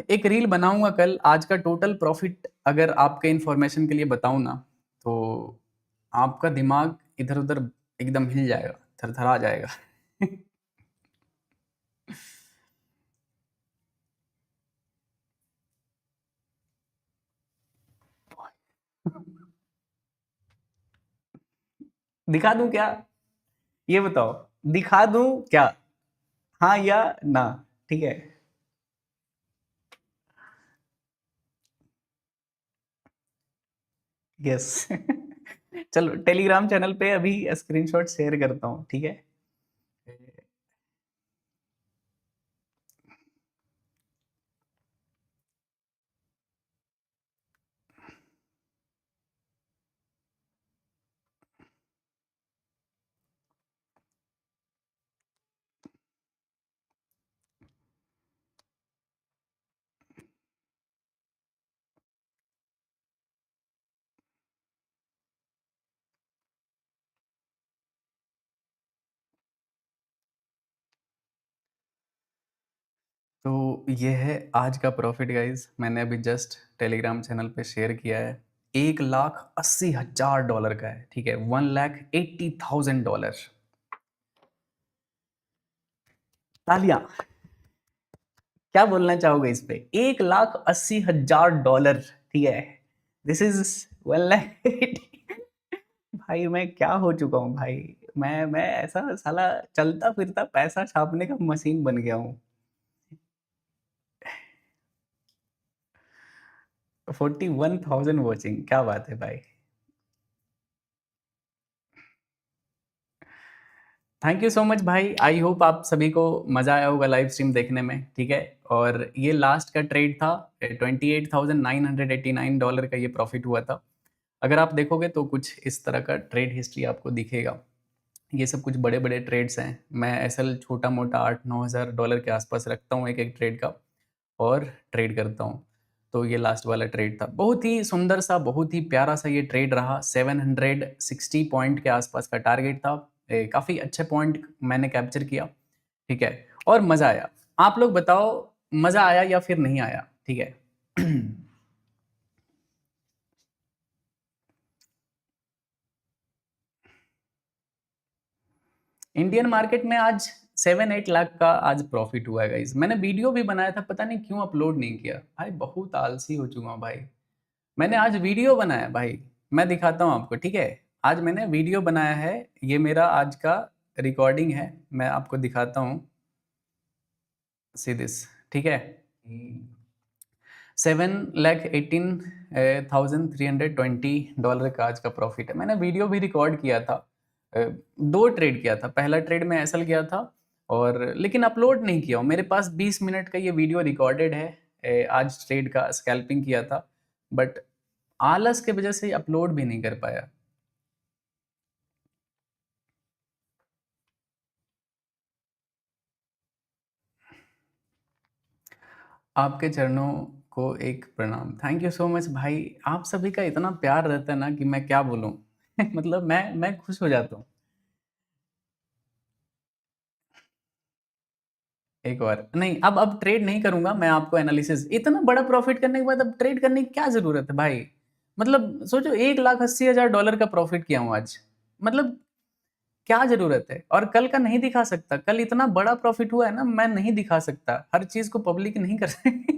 एक रील बनाऊंगा कल, आज का टोटल प्रॉफिट अगर आपके इंफॉर्मेशन के लिए बताऊं ना, तो आपका दिमाग इधर उधर एकदम हिल जाएगा, थरथरा जाएगा। दिखा दूं क्या? ये बताओ, दिखा दूं क्या? हाँ या ना? ठीक है। यस। चलो, टेलीग्राम चैनल पे अभी स्क्रीनशॉट शेयर करता हूँ, ठीक है। तो ये है आज का प्रॉफिट गाइस, मैंने अभी जस्ट टेलीग्राम चैनल पे शेयर किया है। $1,80,000 का है, ठीक है। $1,80,000। तालियां। क्या बोलना चाहोगे इस पे? $1,80,000, ठीक है। This is 1,80,000। भाई मैं क्या हो चुका हूँ भाई? मैं ऐसा साला चलता फिरता पैसा छापने का मशीन बन गया हूँ। 41,000 वॉचिंग, क्या बात है भाई। थैंक यू सो मच भाई, आई होप आप सभी को मजा आया होगा लाइव स्ट्रीम देखने में, ठीक है। और ये लास्ट का ट्रेड था, $28,989 का ये प्रॉफिट हुआ था। अगर आप देखोगे तो कुछ इस तरह का ट्रेड हिस्ट्री आपको दिखेगा। ये सब कुछ बड़े बड़े ट्रेड्स हैं। मैं एसएल छोटा मोटा $8-9 हज़ार के आसपास रखता हूँ एक एक ट्रेड का, और ट्रेड करता हूँ। तो ये लास्ट वाला ट्रेड था, बहुत ही सुंदर सा, बहुत ही प्यारा सा ये ट्रेड रहा। 760 पॉइंट के आसपास का टारगेट था। काफ़ी अच्छे पॉइंट मैंने कैप्चर किया, ठीक है। और मज़ा आया। आप लोग बताओ, मज़ा आया या फिर नहीं आया, ठीक है। इंडियन मार्केट में आज 7-8 लाख का आज प्रॉफिट हुआ है गाइस। मैंने वीडियो भी बनाया था, पता नहीं क्यों अपलोड नहीं किया भाई, बहुत आलसी हो चुका हूँ भाई। मैंने आज वीडियो बनाया भाई, मैं दिखाता हूँ आपको, ठीक है। आज मैंने वीडियो बनाया है, ये मेरा आज का रिकॉर्डिंग है, मैं आपको दिखाता हूँ। सी दिस, ठीक है। 7,18,320 का आज का प्रॉफिट है। मैंने वीडियो भी रिकॉर्ड किया था, 2 ट्रेड किया था। पहला ट्रेड में एसएल किया था, और लेकिन अपलोड नहीं किया हूँ। मेरे पास 20 मिनट का ये वीडियो रिकॉर्डेड है, आज ट्रेड का स्कैल्पिंग किया था, बट आलस के वजह से अपलोड भी नहीं कर पाया। आपके चरणों को एक प्रणाम। थैंक यू सो मच भाई। आप सभी का इतना प्यार रहता है ना कि मैं क्या बोलूँ। मतलब मैं खुश हो जाता हूँ। एक और नहीं, अब ट्रेड नहीं करूँगा मैं, आपको एनालिसिस, इतना बड़ा प्रॉफ़िट करने के बाद अब ट्रेड करने की क्या ज़रूरत है भाई? मतलब सोचो, $1,80,000 का प्रॉफ़िट किया हूँ आज। मतलब क्या ज़रूरत है? और कल का नहीं दिखा सकता, कल इतना बड़ा प्रॉफ़िट हुआ है ना, मैं नहीं दिखा सकता। हर चीज़ को पब्लिक नहीं कर सकते।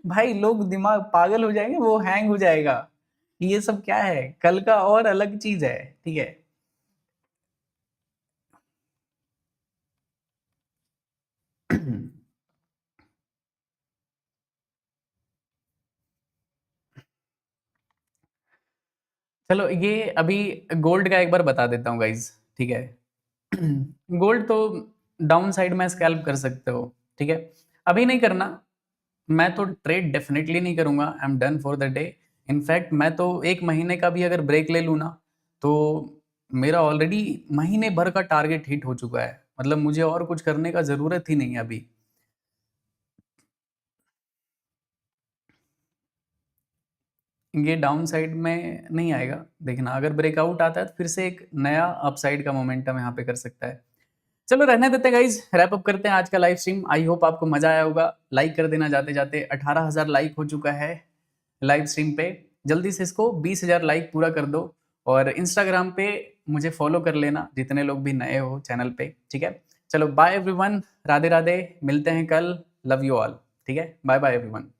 भाई लोग दिमाग पागल हो जाएँगे, वो हैंग हो जाएगा। ये सब क्या है? कल का और अलग चीज़ है, ठीक है? चलो ये अभी गोल्ड का एक बार बता देता हूँ गाइज़, ठीक है? गोल्ड तो डाउन साइड में स्कैल्प कर सकते हो, ठीक है? अभी नहीं करना, मैं तो ट्रेड डेफ़िनिटली नहीं करूँगा, I am done for the day. In fact मैं तो 1 महीने का भी अगर ब्रेक ले लूँ ना, तो मेरा ऑलरेडी महीने भर का टारगेट हिट हो चुका है। मतलब मुझे और कुछ करने का ज़रूरत ही नहीं है अभी। ये डाउन साइड में नहीं आएगा, देखना अगर ब्रेकआउट आता है तो फिर से एक नया अपसाइड का मोमेंटम यहाँ पे कर सकता है। चलो रहने देते हैं गाइज, रैप अप करते हैं आज का लाइव स्ट्रीम। आई होप आपको मजा आया होगा। लाइक कर देना जाते जाते, 18,000 लाइक हो चुका है लाइव स्ट्रीम पे। जल्दी से इसको 20,000 लाइक पूरा कर दो, और इंस्टाग्राम पे मुझे फॉलो कर लेना जितने लोग भी नए हो चैनल पे, ठीक है। चलो बाय एवरीवन, राधे राधे, मिलते हैं कल। लव यू ऑल, ठीक है, बाय बाय एवरीवन।